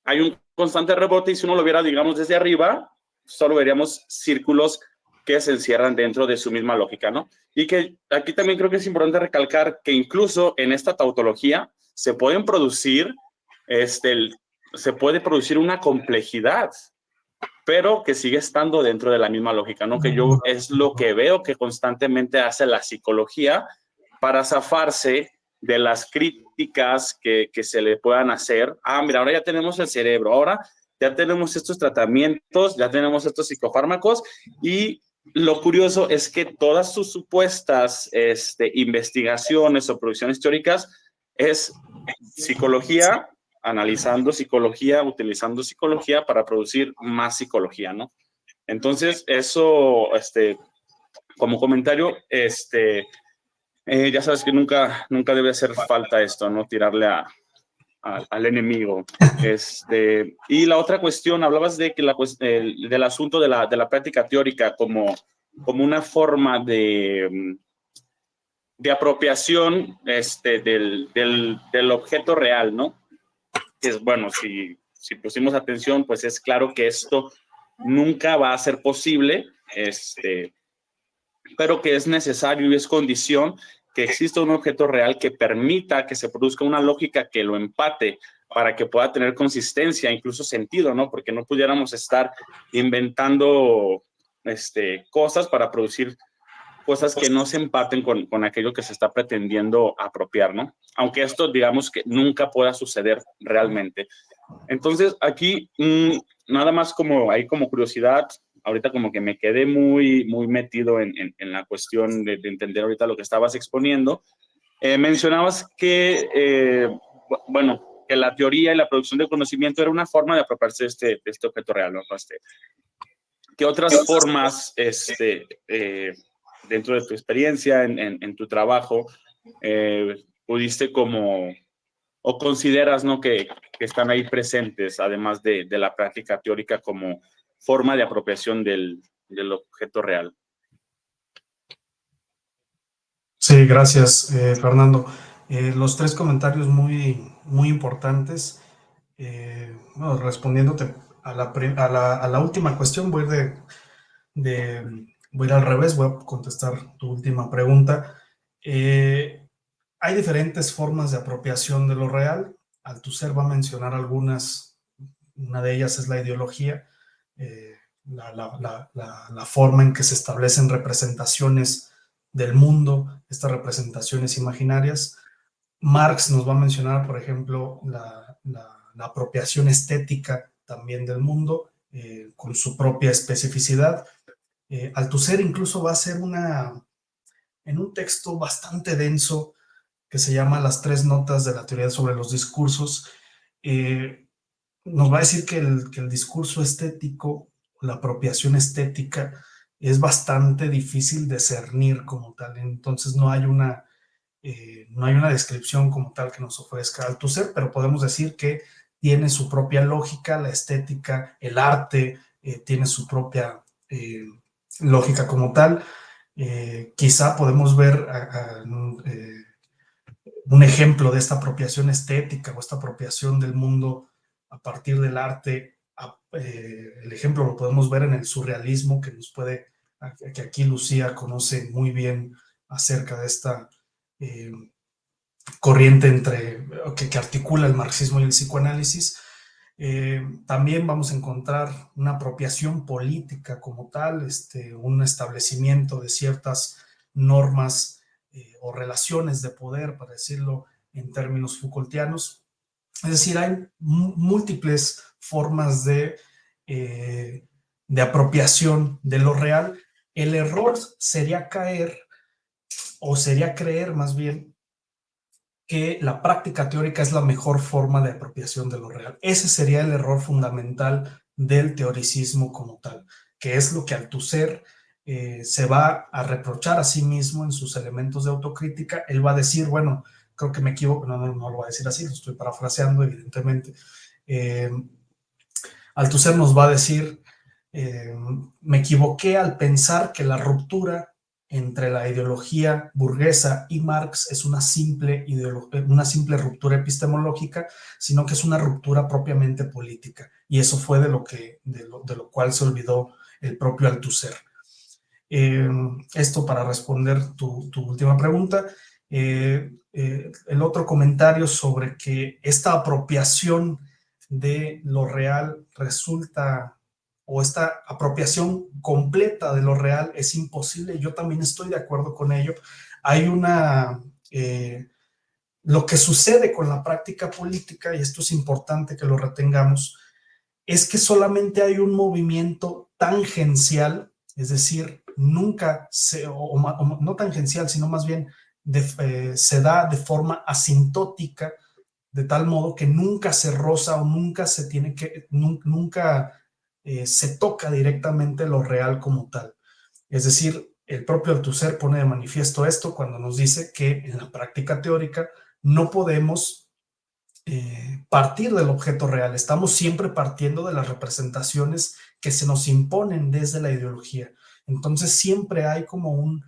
hay un constante rebote y si uno lo viera, digamos, desde arriba, solo veríamos círculos que se encierran dentro de su misma lógica, ¿no? Y que aquí también creo que es importante recalcar que incluso en esta tautología se pueden producir, se puede producir una complejidad, pero que sigue estando dentro de la misma lógica, ¿no? Que yo es lo que veo que constantemente hace la psicología para zafarse de las críticas que se le puedan hacer. Mira, ahora ya tenemos el cerebro, ahora ya tenemos estos tratamientos, ya tenemos estos psicofármacos y lo curioso es que todas sus supuestas investigaciones o producciones teóricas es psicología, analizando psicología, utilizando psicología para producir más psicología, ¿no? Entonces, eso, como comentario, ya sabes que nunca debe hacer falta esto, ¿no? Tirarle al enemigo. Y la otra cuestión, hablabas de que del asunto de la práctica teórica como una forma de apropiación del objeto real, ¿no? Que es, bueno, si pusimos atención, pues es claro que esto nunca va a ser posible, pero que es necesario y es condición que exista un objeto real que permita que se produzca una lógica que lo empate para que pueda tener consistencia, incluso sentido, ¿no? Porque no pudiéramos estar inventando cosas para producir cosas que no se empaten con aquello que se está pretendiendo apropiar, ¿no? Aunque esto, digamos, que nunca pueda suceder realmente. Entonces, aquí, nada más como ahí como curiosidad, ahorita como que me quedé muy metido en la cuestión de entender ahorita lo que estabas exponiendo. Mencionabas que, bueno, que la teoría y la producción de conocimiento era una forma de apropiarse de este objeto real, ¿no? ¿Qué otras formas, dentro de tu experiencia, en tu trabajo, pudiste como, o consideras, ¿no? que están ahí presentes, además de la práctica teórica, como forma de apropiación del objeto real? Sí, gracias, Fernando. Los tres comentarios muy importantes. Bueno, respondiéndote a la última cuestión, voy a ir al revés, voy a contestar tu última pregunta. Hay diferentes formas de apropiación de lo real. Althusser va a mencionar algunas. Una de ellas es la ideología, la forma en que se establecen representaciones del mundo, estas representaciones imaginarias. Marx nos va a mencionar, por ejemplo, la apropiación estética también del mundo, con su propia especificidad. Althusser incluso va a hacer en un texto bastante denso que se llama Las tres notas de la teoría sobre los discursos, nos va a decir que el discurso estético, la apropiación estética, es bastante difícil de cernir como tal. Entonces no hay una descripción como tal que nos ofrezca Althusser, pero podemos decir que tiene su propia lógica, la estética, el arte, tiene su propia lógica como tal. Quizá podemos ver un ejemplo de esta apropiación estética o esta apropiación del mundo a partir del arte. El ejemplo lo podemos ver en el surrealismo, que aquí Lucía conoce muy bien acerca de esta corriente que articula el marxismo y el psicoanálisis. También vamos a encontrar una apropiación política como tal, un establecimiento de ciertas normas o relaciones de poder, para decirlo en términos Foucaultianos. Es decir, hay múltiples formas de apropiación de lo real. El error sería creer más bien que la práctica teórica es la mejor forma de apropiación de lo real. Ese sería el error fundamental del teoricismo como tal, que es lo que Althusser se va a reprochar a sí mismo en sus elementos de autocrítica. Él va a decir, bueno, creo que me equivoco, no lo va a decir así, lo estoy parafraseando evidentemente. Althusser nos va a decir, me equivoqué al pensar que la ruptura entre la ideología burguesa y Marx es una simple ruptura epistemológica, sino que es una ruptura propiamente política. Y eso fue de lo cual se olvidó el propio Althusser. Esto para responder tu última pregunta. El otro comentario sobre que esta apropiación de lo real resulta, o esta apropiación completa de lo real es imposible. Yo también estoy de acuerdo con ello. Hay lo que sucede con la práctica política, y esto es importante que lo retengamos, es que solamente hay un movimiento tangencial, es decir, nunca no tangencial, sino más bien se da de forma asintótica, de tal modo que nunca se roza o nunca se toca directamente lo real como tal. Es decir, el propio Althusser pone de manifiesto esto cuando nos dice que en la práctica teórica no podemos partir del objeto real, estamos siempre partiendo de las representaciones que se nos imponen desde la ideología. Entonces siempre hay como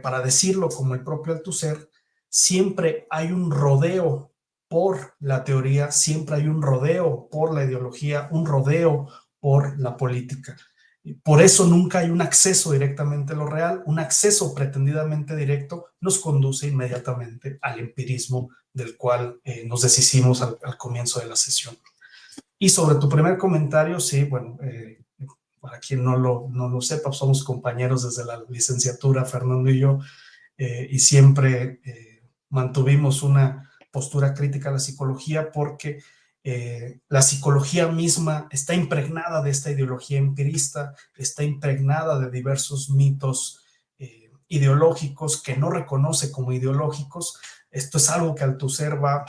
para decirlo como el propio Althusser, siempre hay un rodeo por la teoría, siempre hay un rodeo por la ideología, un rodeo por la política. Por eso nunca hay un acceso directamente a lo real. Un acceso pretendidamente directo nos conduce inmediatamente al empirismo del cual nos deshicimos al comienzo de la sesión. Y sobre tu primer comentario, sí, bueno, para quien no lo sepa, somos compañeros desde la licenciatura, Fernando y yo, y siempre mantuvimos una postura crítica a la psicología porque la psicología misma está impregnada de esta ideología empirista, está impregnada de diversos mitos ideológicos que no reconoce como ideológicos. Esto es algo que Althusser va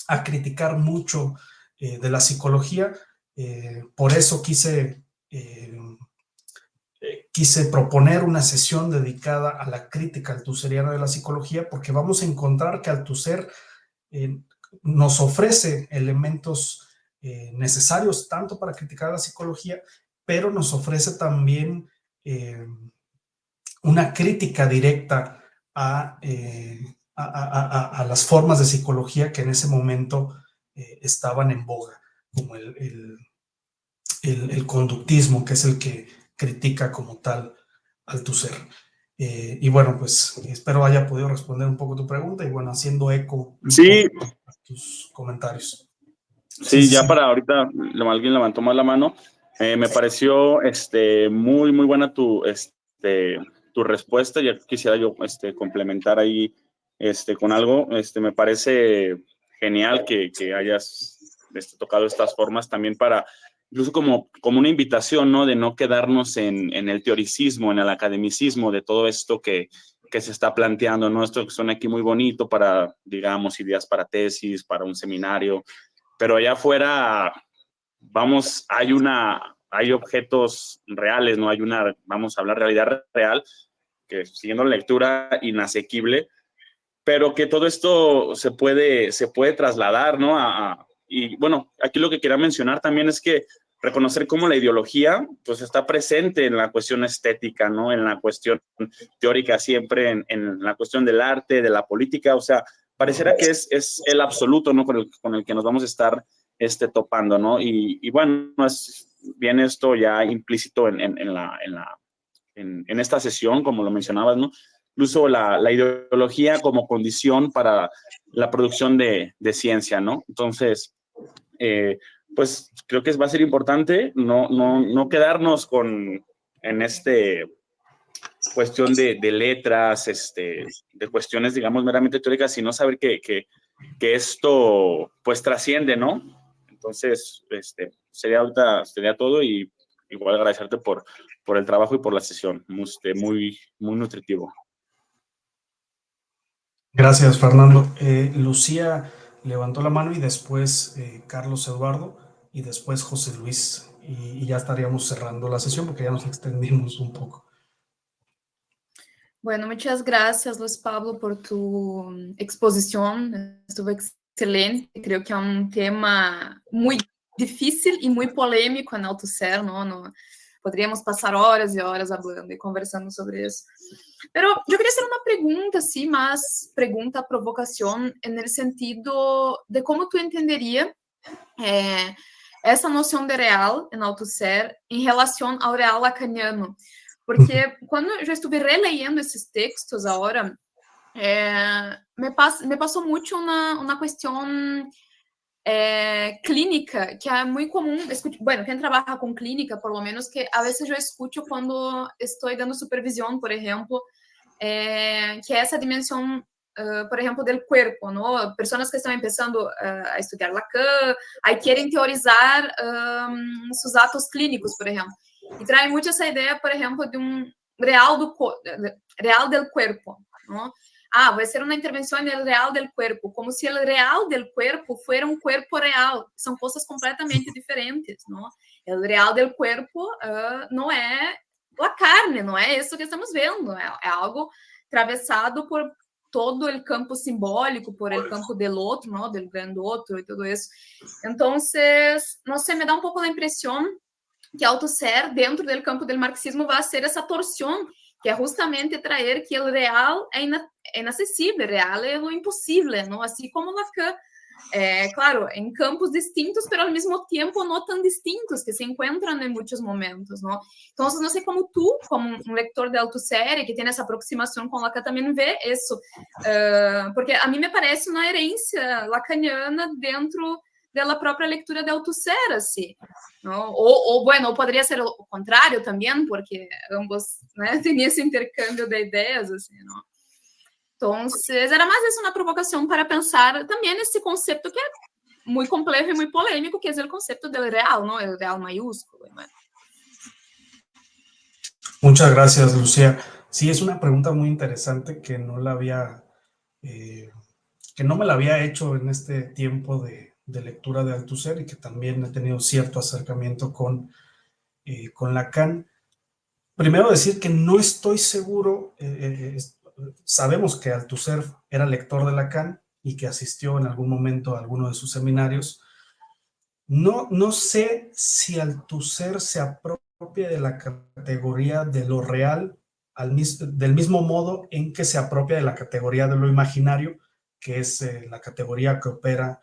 a criticar mucho de la psicología. Por eso quise proponer una sesión dedicada a la crítica althusseriana de la psicología, porque vamos a encontrar que Althusser nos ofrece elementos necesarios tanto para criticar la psicología, pero nos ofrece también una crítica directa a las formas de psicología que en ese momento estaban en boga, como el conductismo, que es el que critica como tal Althusser. Y bueno, pues espero haya podido responder un poco tu pregunta y bueno, haciendo eco Sí, a tus comentarios. sí, ya para ahorita alguien levantó más la mano. Me pareció muy, muy buena tu respuesta. Ya quisiera yo complementar ahí con algo. Me parece genial que hayas tocado estas formas también para, incluso como una invitación, ¿no? De no quedarnos en el teoricismo, en el academicismo de todo esto que se está planteando, ¿no? Esto que suena aquí muy bonito para, digamos, ideas para tesis, para un seminario, pero allá afuera, vamos, hay objetos reales, ¿no? Vamos a hablar de realidad real, que siguiendo la lectura, inasequible, pero que todo esto se puede trasladar, ¿no? Y bueno, aquí lo que quería mencionar también es que reconocer cómo la ideología pues está presente en la cuestión estética, ¿no? En la cuestión teórica siempre, en la cuestión del arte, de la política, o sea, pareciera que es el absoluto, ¿no? Con el que nos vamos a estar topando, ¿no? Y bueno, viene esto ya implícito en esta sesión, como lo mencionabas, ¿no? Incluso la ideología como condición para la producción de ciencia, ¿no? Entonces, pues creo que va a ser importante no quedarnos en cuestión de letras, de cuestiones, digamos, meramente teóricas, sino saber que esto, pues, trasciende, ¿no? Entonces, sería todo y igual agradecerte por el trabajo y por la sesión, muy, muy nutritivo. Gracias, Fernando. Lucía levantó la mano y después Carlos Eduardo y después José Luis. Y ya estaríamos cerrando la sesión porque ya nos extendimos un poco. Bueno, muchas gracias, Luis Pablo, por tu exposición. Estuvo excelente. Creo que é um tema muito difícil e muito polêmico en Althusser, ¿no? Podríamos passar horas e horas hablando e conversando sobre isso. Pero eu queria fazer uma pergunta, assim, mais pergunta, provocação, no sentido de como tu entenderia essa noção de real em Althusser em relação ao real lacaniano. Porque quando eu estive releyendo esses textos agora, me passou muito uma questão clínica, que é muito comum, bueno, quem trabalha com clínica, por lo menos, que a vezes eu escuto quando estou dando supervisão, por exemplo, que é essa dimensão, por exemplo, do corpo, ¿no? Pessoas que estão começando a estudar Lacan, aí querem teorizar seus atos clínicos, por exemplo. E traz muito essa ideia, por exemplo, de um real del cuerpo, ¿no? Vai ser uma intervenção no real del cuerpo, como se o real del cuerpo fuera um cuerpo real. São coisas completamente diferentes, ¿no? O real del cuerpo não é a carne, não é isso que estamos vendo, é algo atravessado por todo o campo simbólico, por el campo del outro, ¿no? Del grande outro e tudo isso. Então, não sei, me dá um pouco a impressão que Althusser, dentro do campo do marxismo, vai ser essa torção, que é justamente trazer que o real é inacessível, real é o impossível, não? Assim como Lacan, claro, em campos distintos, mas ao mesmo tempo não tão distintos, que se encontram em muitos momentos, não? Então, não sei como tu, como um leitor de Althusser, que tem essa aproximação com Lacan, também vê isso, porque a mim me parece uma herência lacaniana dentro da própria leitura de Althusser, assim. Não? Ou poderia ser o contrário também, porque ambos, né, tinham esse intercâmbio de ideias, assim, não? Então, era mais isso, uma provocação para pensar também nesse conceito que é muito complexo e muito polêmico, que é o conceito do real, ¿no? El real mayúsculo. ¿No? Muchas gracias, Lucía. Sí, es una pregunta muy interesante que no la había, que no me la había hecho en este tiempo de lectura de Althusser y que también he tenido cierto acercamiento con Lacan. Primero decir que no estoy seguro, sabemos que Althusser era lector de Lacan y que asistió en algún momento a alguno de sus seminarios. No sé si Althusser se apropia de la categoría de lo real del mismo modo en que se apropia de la categoría de lo imaginario, que es la categoría que opera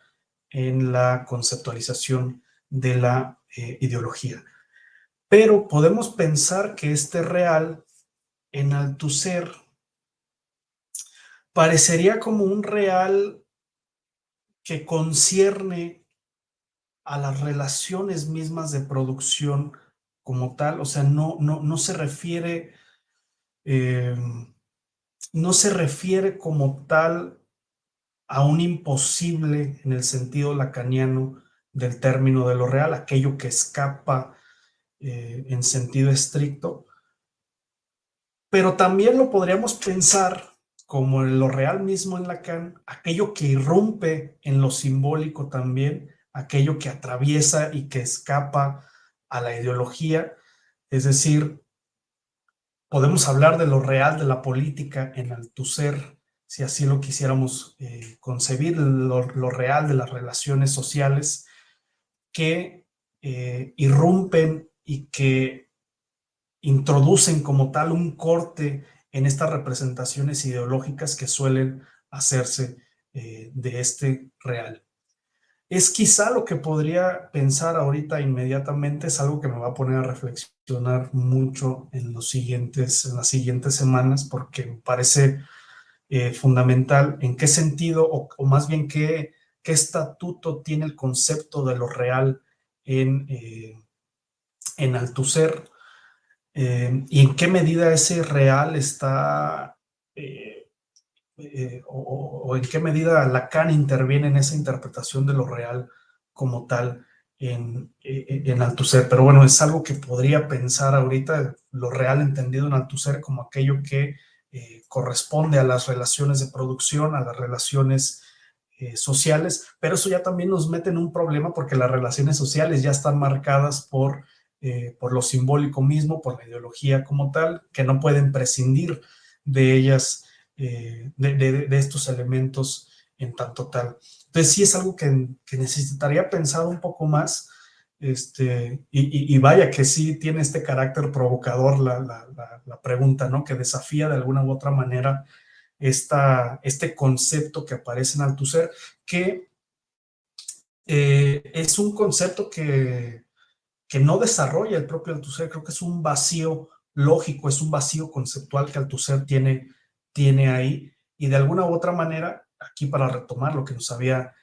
en la conceptualización de la ideología. Pero podemos pensar que este real en Althusser parecería como un real que concierne a las relaciones mismas de producción como tal, o sea, no se refiere, no se refiere como tal a un imposible en el sentido lacaniano del término de lo real, aquello que escapa en sentido estricto, pero también lo podríamos pensar como en lo real mismo en Lacan, aquello que irrumpe en lo simbólico también, aquello que atraviesa y que escapa a la ideología, es decir, podemos hablar de lo real de la política en Althusser, si así lo quisiéramos concebir, lo real de las relaciones sociales que irrumpen y que introducen como tal un corte en estas representaciones ideológicas que suelen hacerse de este real. Es quizá lo que podría pensar ahorita inmediatamente, es algo que me va a poner a reflexionar mucho en las siguientes semanas, porque me parece fundamental en qué sentido, o más bien qué estatuto tiene el concepto de lo real en Althusser, y en qué medida ese real está, o en qué medida Lacan interviene en esa interpretación de lo real como tal en Althusser. Pero bueno, es algo que podría pensar ahorita, lo real entendido en Althusser como aquello que corresponde a las relaciones de producción, a las relaciones sociales, pero eso ya también nos mete en un problema porque las relaciones sociales ya están marcadas por lo simbólico mismo, por la ideología como tal, que no pueden prescindir de ellas, de estos elementos en tanto tal. Entonces sí es algo que necesitaría pensar un poco más, y vaya que sí tiene este carácter provocador la pregunta, ¿no? Que desafía de alguna u otra manera este concepto que aparece en Althusser, que es un concepto que no desarrolla el propio Althusser. Creo que es un vacío lógico, es un vacío conceptual que Althusser tiene ahí, y de alguna u otra manera, aquí para retomar lo que nos había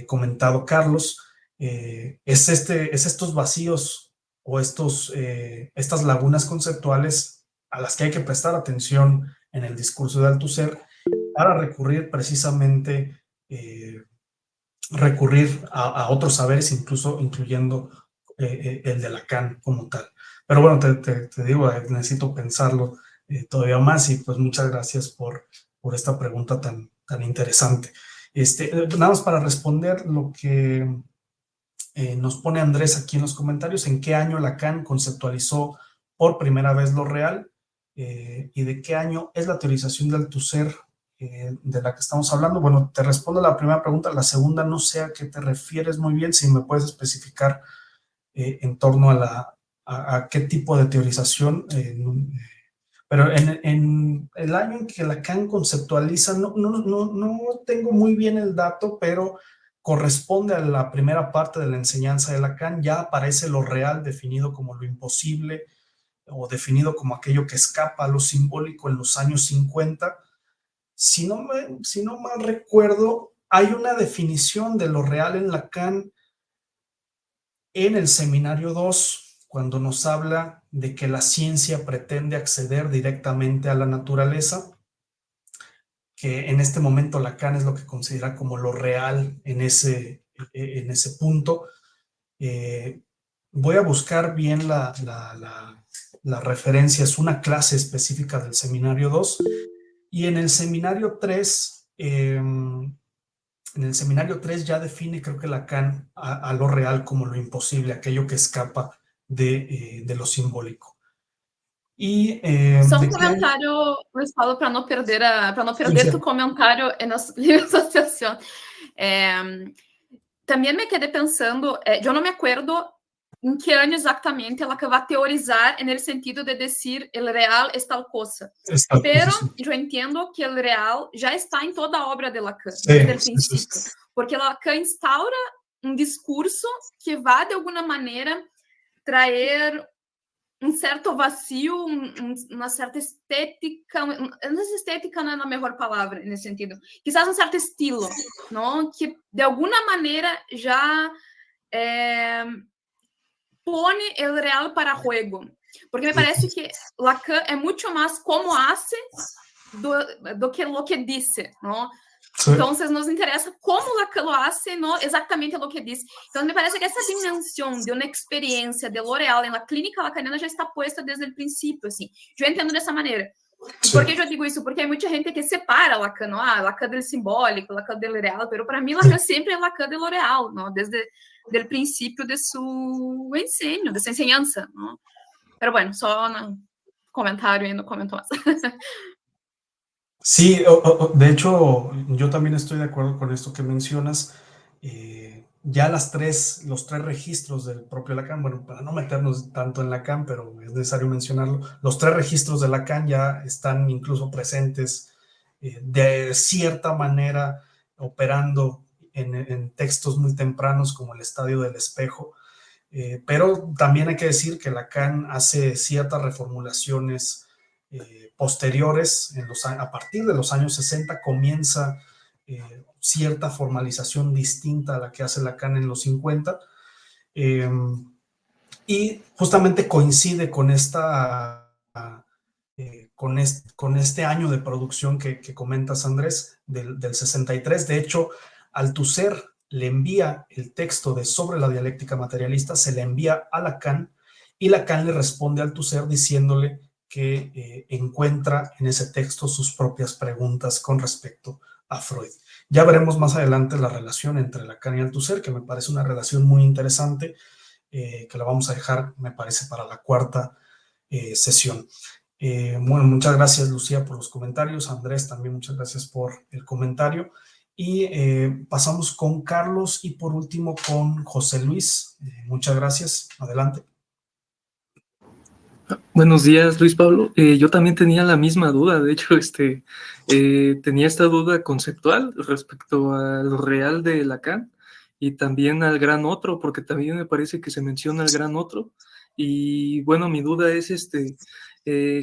comentado Carlos, es estos vacíos o estas lagunas conceptuales a las que hay que prestar atención en el discurso de Althusser para recurrir precisamente a otros saberes, incluso incluyendo el de Lacan como tal. Pero bueno, te digo, necesito pensarlo todavía más, y pues muchas gracias por esta pregunta tan interesante. Nada más para responder lo que nos pone Andrés aquí en los comentarios: ¿en qué año Lacan conceptualizó por primera vez lo real? ¿Y de qué año es la teorización de Althusser de la que estamos hablando? Bueno, te respondo la primera pregunta. La segunda no sé a qué te refieres muy bien, si me puedes especificar en torno a qué tipo de teorización, pero en el año en que Lacan conceptualiza, no tengo muy bien el dato, pero corresponde a la primera parte de la enseñanza de Lacan. Ya aparece lo real definido como lo imposible, o definido como aquello que escapa a lo simbólico en los años 50. Si no mal recuerdo, hay una definición de lo real en Lacan En el seminario 2, cuando nos habla de que la ciencia pretende acceder directamente a la naturaleza, que en este momento Lacan es lo que considera como lo real en ese punto. Voy a buscar bien la referencia, es una clase específica del seminario 2, y en el seminario 3, ya define, creo que Lacan, a lo real como lo imposible, aquello que escapa de lo simbólico. Y, só comentário, Luiz Paulo, para não perder, tu comentário em nosso livro de associação. Também me quedé pensando, eu não me acuerdo em que ano exatamente ela vai teorizar no sentido de dizer el real es tal cosa. Pero eu entendo que el real já está em toda a obra de Lacan, desde o princípio. Porque Lacan instaura um discurso que vai, de alguma maneira, trazer um certo vazio, uma certa estética, não sei se estética não é a melhor palavra nesse sentido, quizás um certo estilo, não? Que de alguma maneira já pone el real para juego, porque me parece que Lacan é muito mais como hace do que lo que dice, não? Sí. Entonces nos interesa cómo Lacan lo hace, no exactamente lo que dice. Entonces me parece que esa dimensión de una experiencia de lo real en la clínica lacaniana já está puesta desde el principio, assim. Eu entendo dessa maneira. Sí. Por que eu digo isso? Porque hay mucha gente que separa Lacan, ¿no? Lacan del simbólico, Lacan del real, pero para mí Lacan siempre es Lacan de lo real, ¿no? Desde el principio de su enseño, de su enseñanza, ¿no? Pero bueno, só un comentario y no comento más. Sí, de hecho, yo también estoy de acuerdo con esto que mencionas. Ya los tres registros del propio Lacan, bueno, para no meternos tanto en Lacan, pero es necesario mencionarlo, los 3 registros de Lacan ya están incluso presentes de cierta manera operando en textos muy tempranos como El estadio del espejo, pero también hay que decir que Lacan hace ciertas reformulaciones posteriores, a partir de los años 60 comienza cierta formalización distinta a la que hace Lacan en los 50, y justamente coincide con con este año de producción que comentas, Andrés, del 63. De hecho, Althusser le envía el texto de Sobre la dialéctica materialista, se le envía a Lacan, y Lacan le responde a Althusser diciéndole que encuentra en ese texto sus propias preguntas con respecto a Freud. Ya veremos más adelante la relación entre Lacan y Althusser, que me parece una relación muy interesante, que la vamos a dejar, me parece, para la 4ª sesión. Bueno, muchas gracias, Lucía, por los comentarios. Andrés, también muchas gracias por el comentario. Y pasamos con Carlos y por último con José Luis. Muchas gracias. Adelante. Buenos días, Luis Pablo. Yo también tenía la misma duda. De hecho, tenía esta duda conceptual respecto a lo real de Lacan y también al gran otro, porque también me parece que se menciona el gran otro. Y bueno, mi duda es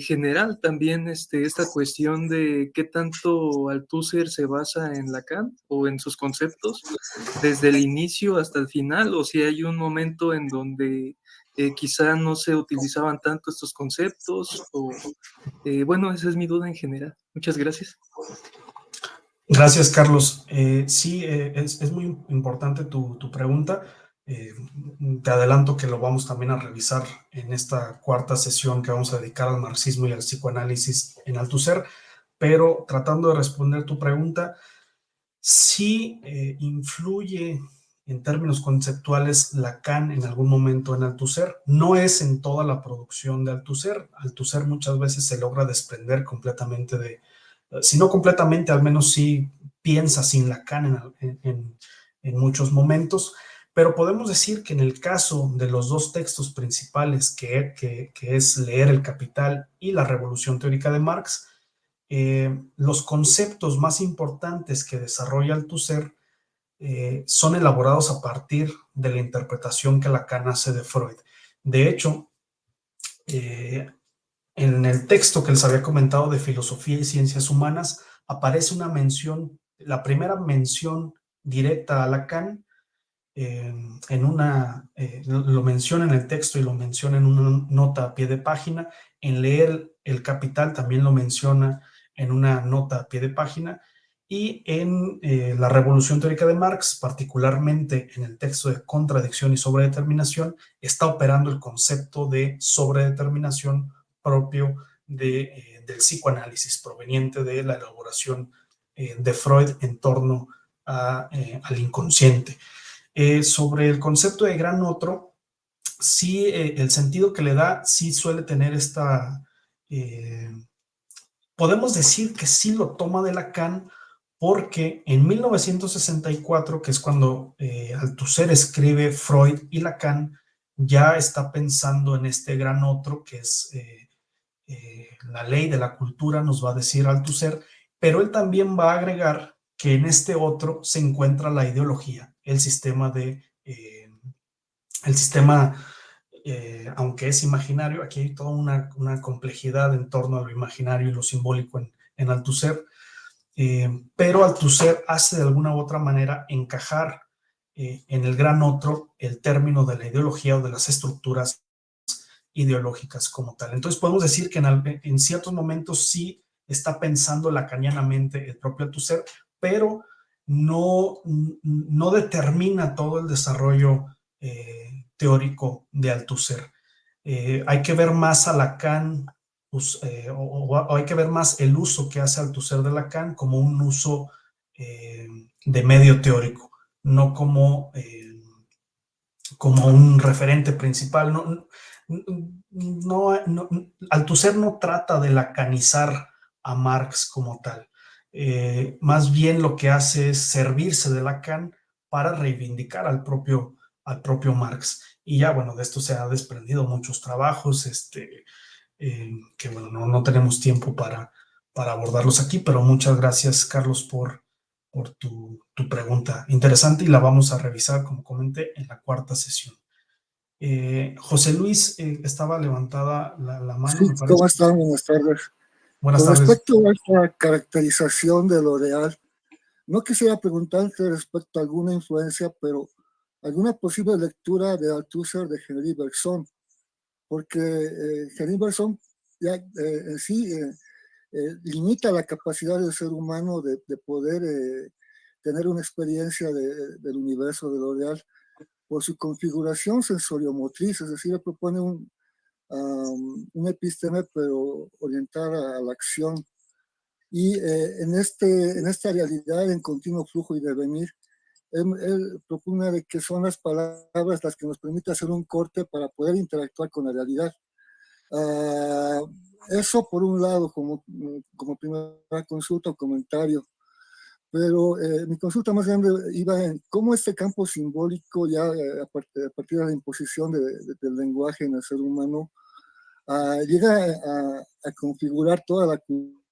general también esta cuestión de qué tanto Althusser se basa en Lacan o en sus conceptos desde el inicio hasta el final, o si hay un momento en donde quizá no se utilizaban tanto estos conceptos, o bueno, esa es mi duda en general. Muchas gracias. Gracias, Carlos. Sí, es muy importante tu pregunta. Te adelanto que lo vamos también a revisar en esta 4ª sesión que vamos a dedicar al marxismo y al psicoanálisis en Althusser, pero tratando de responder tu pregunta, sí influye en términos conceptuales Lacan en algún momento en Althusser. No es en toda la producción de Althusser. Althusser muchas veces se logra desprender completamente si no completamente, al menos sí piensa sin Lacan en muchos momentos, pero podemos decir que en el caso de los 2 textos principales, que es Leer el Capital y La Revolución Teórica de Marx, los conceptos más importantes que desarrolla Althusser son elaborados a partir de la interpretación que Lacan hace de Freud. De hecho, en el texto que les había comentado de Filosofía y Ciencias Humanas, aparece una mención, la primera mención directa a Lacan lo menciona en el texto y lo menciona en una nota a pie de página. En Leer el Capital también lo menciona en una nota a pie de página. Y en La Revolución Teórica de Marx, particularmente en el texto de Contradicción y Sobredeterminación, está operando el concepto de sobredeterminación propio del psicoanálisis, proveniente de la elaboración de Freud en torno al inconsciente. Sobre el concepto de gran otro, sí, el sentido que le da sí suele tener podemos decir que sí lo toma de Lacan, porque en 1964, que es cuando Althusser escribe Freud y Lacan, ya está pensando en este gran otro, que es la ley de la cultura, nos va a decir Althusser, pero él también va a agregar que en este otro se encuentra la ideología, el sistema aunque es imaginario, aquí hay toda una complejidad en torno a lo imaginario y lo simbólico en Althusser, pero Althusser hace de alguna u otra manera encajar en el gran otro el término de la ideología o de las estructuras ideológicas como tal. Entonces podemos decir que en ciertos momentos sí está pensando lacanianamente el propio Althusser, pero no determina todo el desarrollo teórico de Althusser. Hay que ver más a Lacan, o hay que ver más el uso que hace Althusser de Lacan como un uso de medio teórico, no como un referente principal. Althusser no trata de lacanizar a Marx como tal. Más bien lo que hace es servirse de Lacan para reivindicar al propio Marx. Y ya, bueno, de esto se ha desprendido muchos trabajos, que bueno, no tenemos tiempo para abordarlos aquí, pero muchas gracias, Carlos, por tu pregunta interesante, y la vamos a revisar, como comenté, en la cuarta sesión. José Luis, estaba levantada la mano, Sí, me parece. ¿cómo están? Buenas tardes. Buenas Con tardes. respecto a esta caracterización de lo real, no quisiera preguntarte respecto a alguna influencia, pero alguna posible lectura de Althusser de Henri Bergson, porque Henri Bergson ya en sí limita la capacidad del ser humano de poder tener una experiencia del universo, de lo real, por su configuración sensoriomotriz, es decir, él propone un episteme, pero orientada a la acción. Y en esta realidad en continuo flujo y devenir, él propone de que son las palabras las que nos permiten hacer un corte para poder interactuar con la realidad. Eso por un lado, como primera consulta o comentario. Pero mi consulta más grande iba en cómo este campo simbólico, ya a partir de la imposición del lenguaje en el ser humano, llega a configurar toda la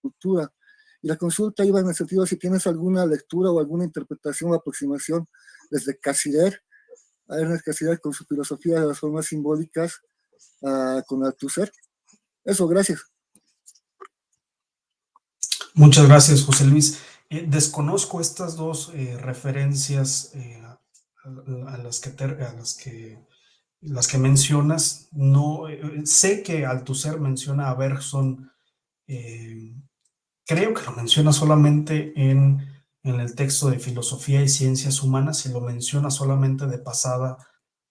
cultura. Y la consulta iba en el sentido de si tienes alguna lectura o alguna interpretación o aproximación desde Cassirer, a Ernest Cassirer con su filosofía de las formas simbólicas, con Althusser. Eso, gracias. Muchas gracias, José Luis. Desconozco estas dos referencias a las que mencionas. No, sé que Althusser menciona a Bergson, creo que lo menciona solamente en el texto de Filosofía y Ciencias Humanas, y lo menciona solamente de pasada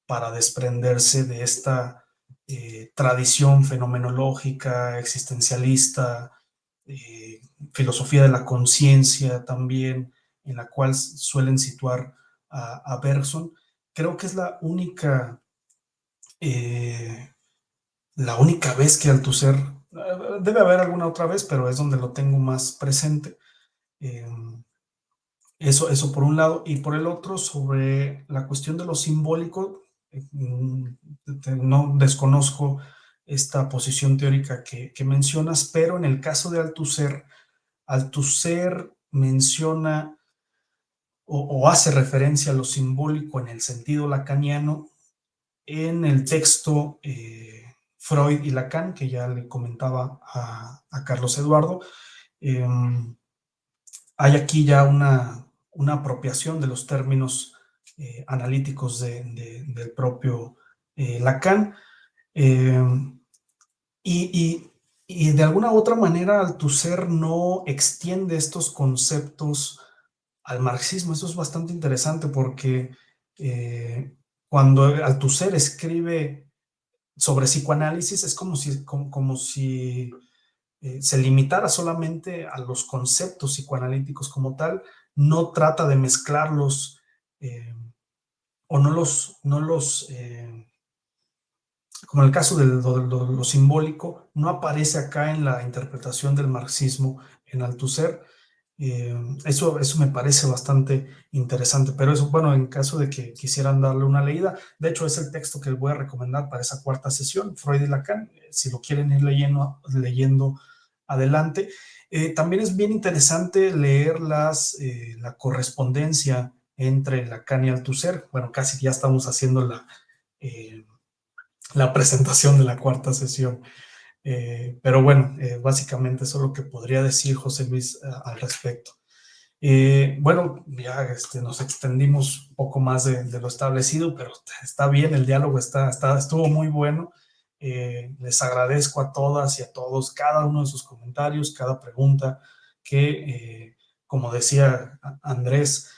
para desprenderse de esta tradición fenomenológica, existencialista, filosofía de la conciencia también, en la cual suelen situar a Bergson. Creo que es la única vez que Althusser, debe haber alguna otra vez, pero es donde lo tengo más presente. Eso por un lado, y por el otro, sobre la cuestión de lo simbólico, no desconozco esta posición teórica que mencionas, pero en el caso de Althusser menciona o hace referencia a lo simbólico en el sentido lacaniano en el texto Freud y Lacan, que ya le comentaba a Carlos Eduardo. Hay aquí ya una apropiación de los términos analíticos del propio Lacan. Y de alguna u otra manera Althusser no extiende estos conceptos al marxismo. Eso es bastante interesante porque cuando Althusser escribe sobre psicoanálisis es como si se limitara solamente a los conceptos psicoanalíticos como tal, no trata de mezclarlos o no los como en el caso de lo simbólico, no aparece acá en la interpretación del marxismo en Althusser. Eso me parece bastante interesante, pero eso, bueno, en caso de que quisieran darle una leída, de hecho es el texto que les voy a recomendar para esa cuarta sesión, Freud y Lacan, si lo quieren ir leyendo adelante. También es bien interesante leer la correspondencia entre Lacan y Althusser. Bueno, casi ya estamos haciendo la presentación de la cuarta sesión. Pero bueno, básicamente eso es lo que podría decir José Luis al respecto. Bueno, ya nos extendimos un poco más de lo establecido, pero está bien, el diálogo estuvo muy bueno. Les agradezco a todas y a todos cada uno de sus comentarios, cada pregunta que, como decía Andrés,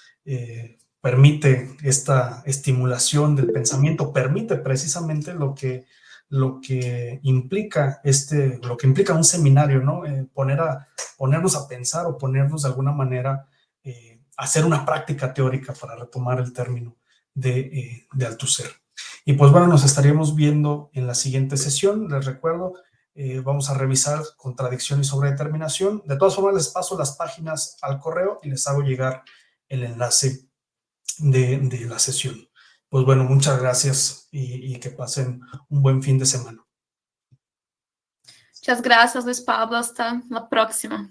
permite esta estimulación del pensamiento, permite precisamente lo que implica un seminario, ¿no? Ponernos a pensar o ponernos de alguna manera hacer una práctica teórica, para retomar el término de Althusser. Y pues bueno, nos estaríamos viendo en la siguiente sesión. Les recuerdo, vamos a revisar contradicción y sobredeterminación. De todas formas, les paso las páginas al correo y les hago llegar el enlace de la sesión. Pues bueno, muchas gracias y que pasen un buen fin de semana. Muchas gracias, Luis Pablo. Hasta la próxima.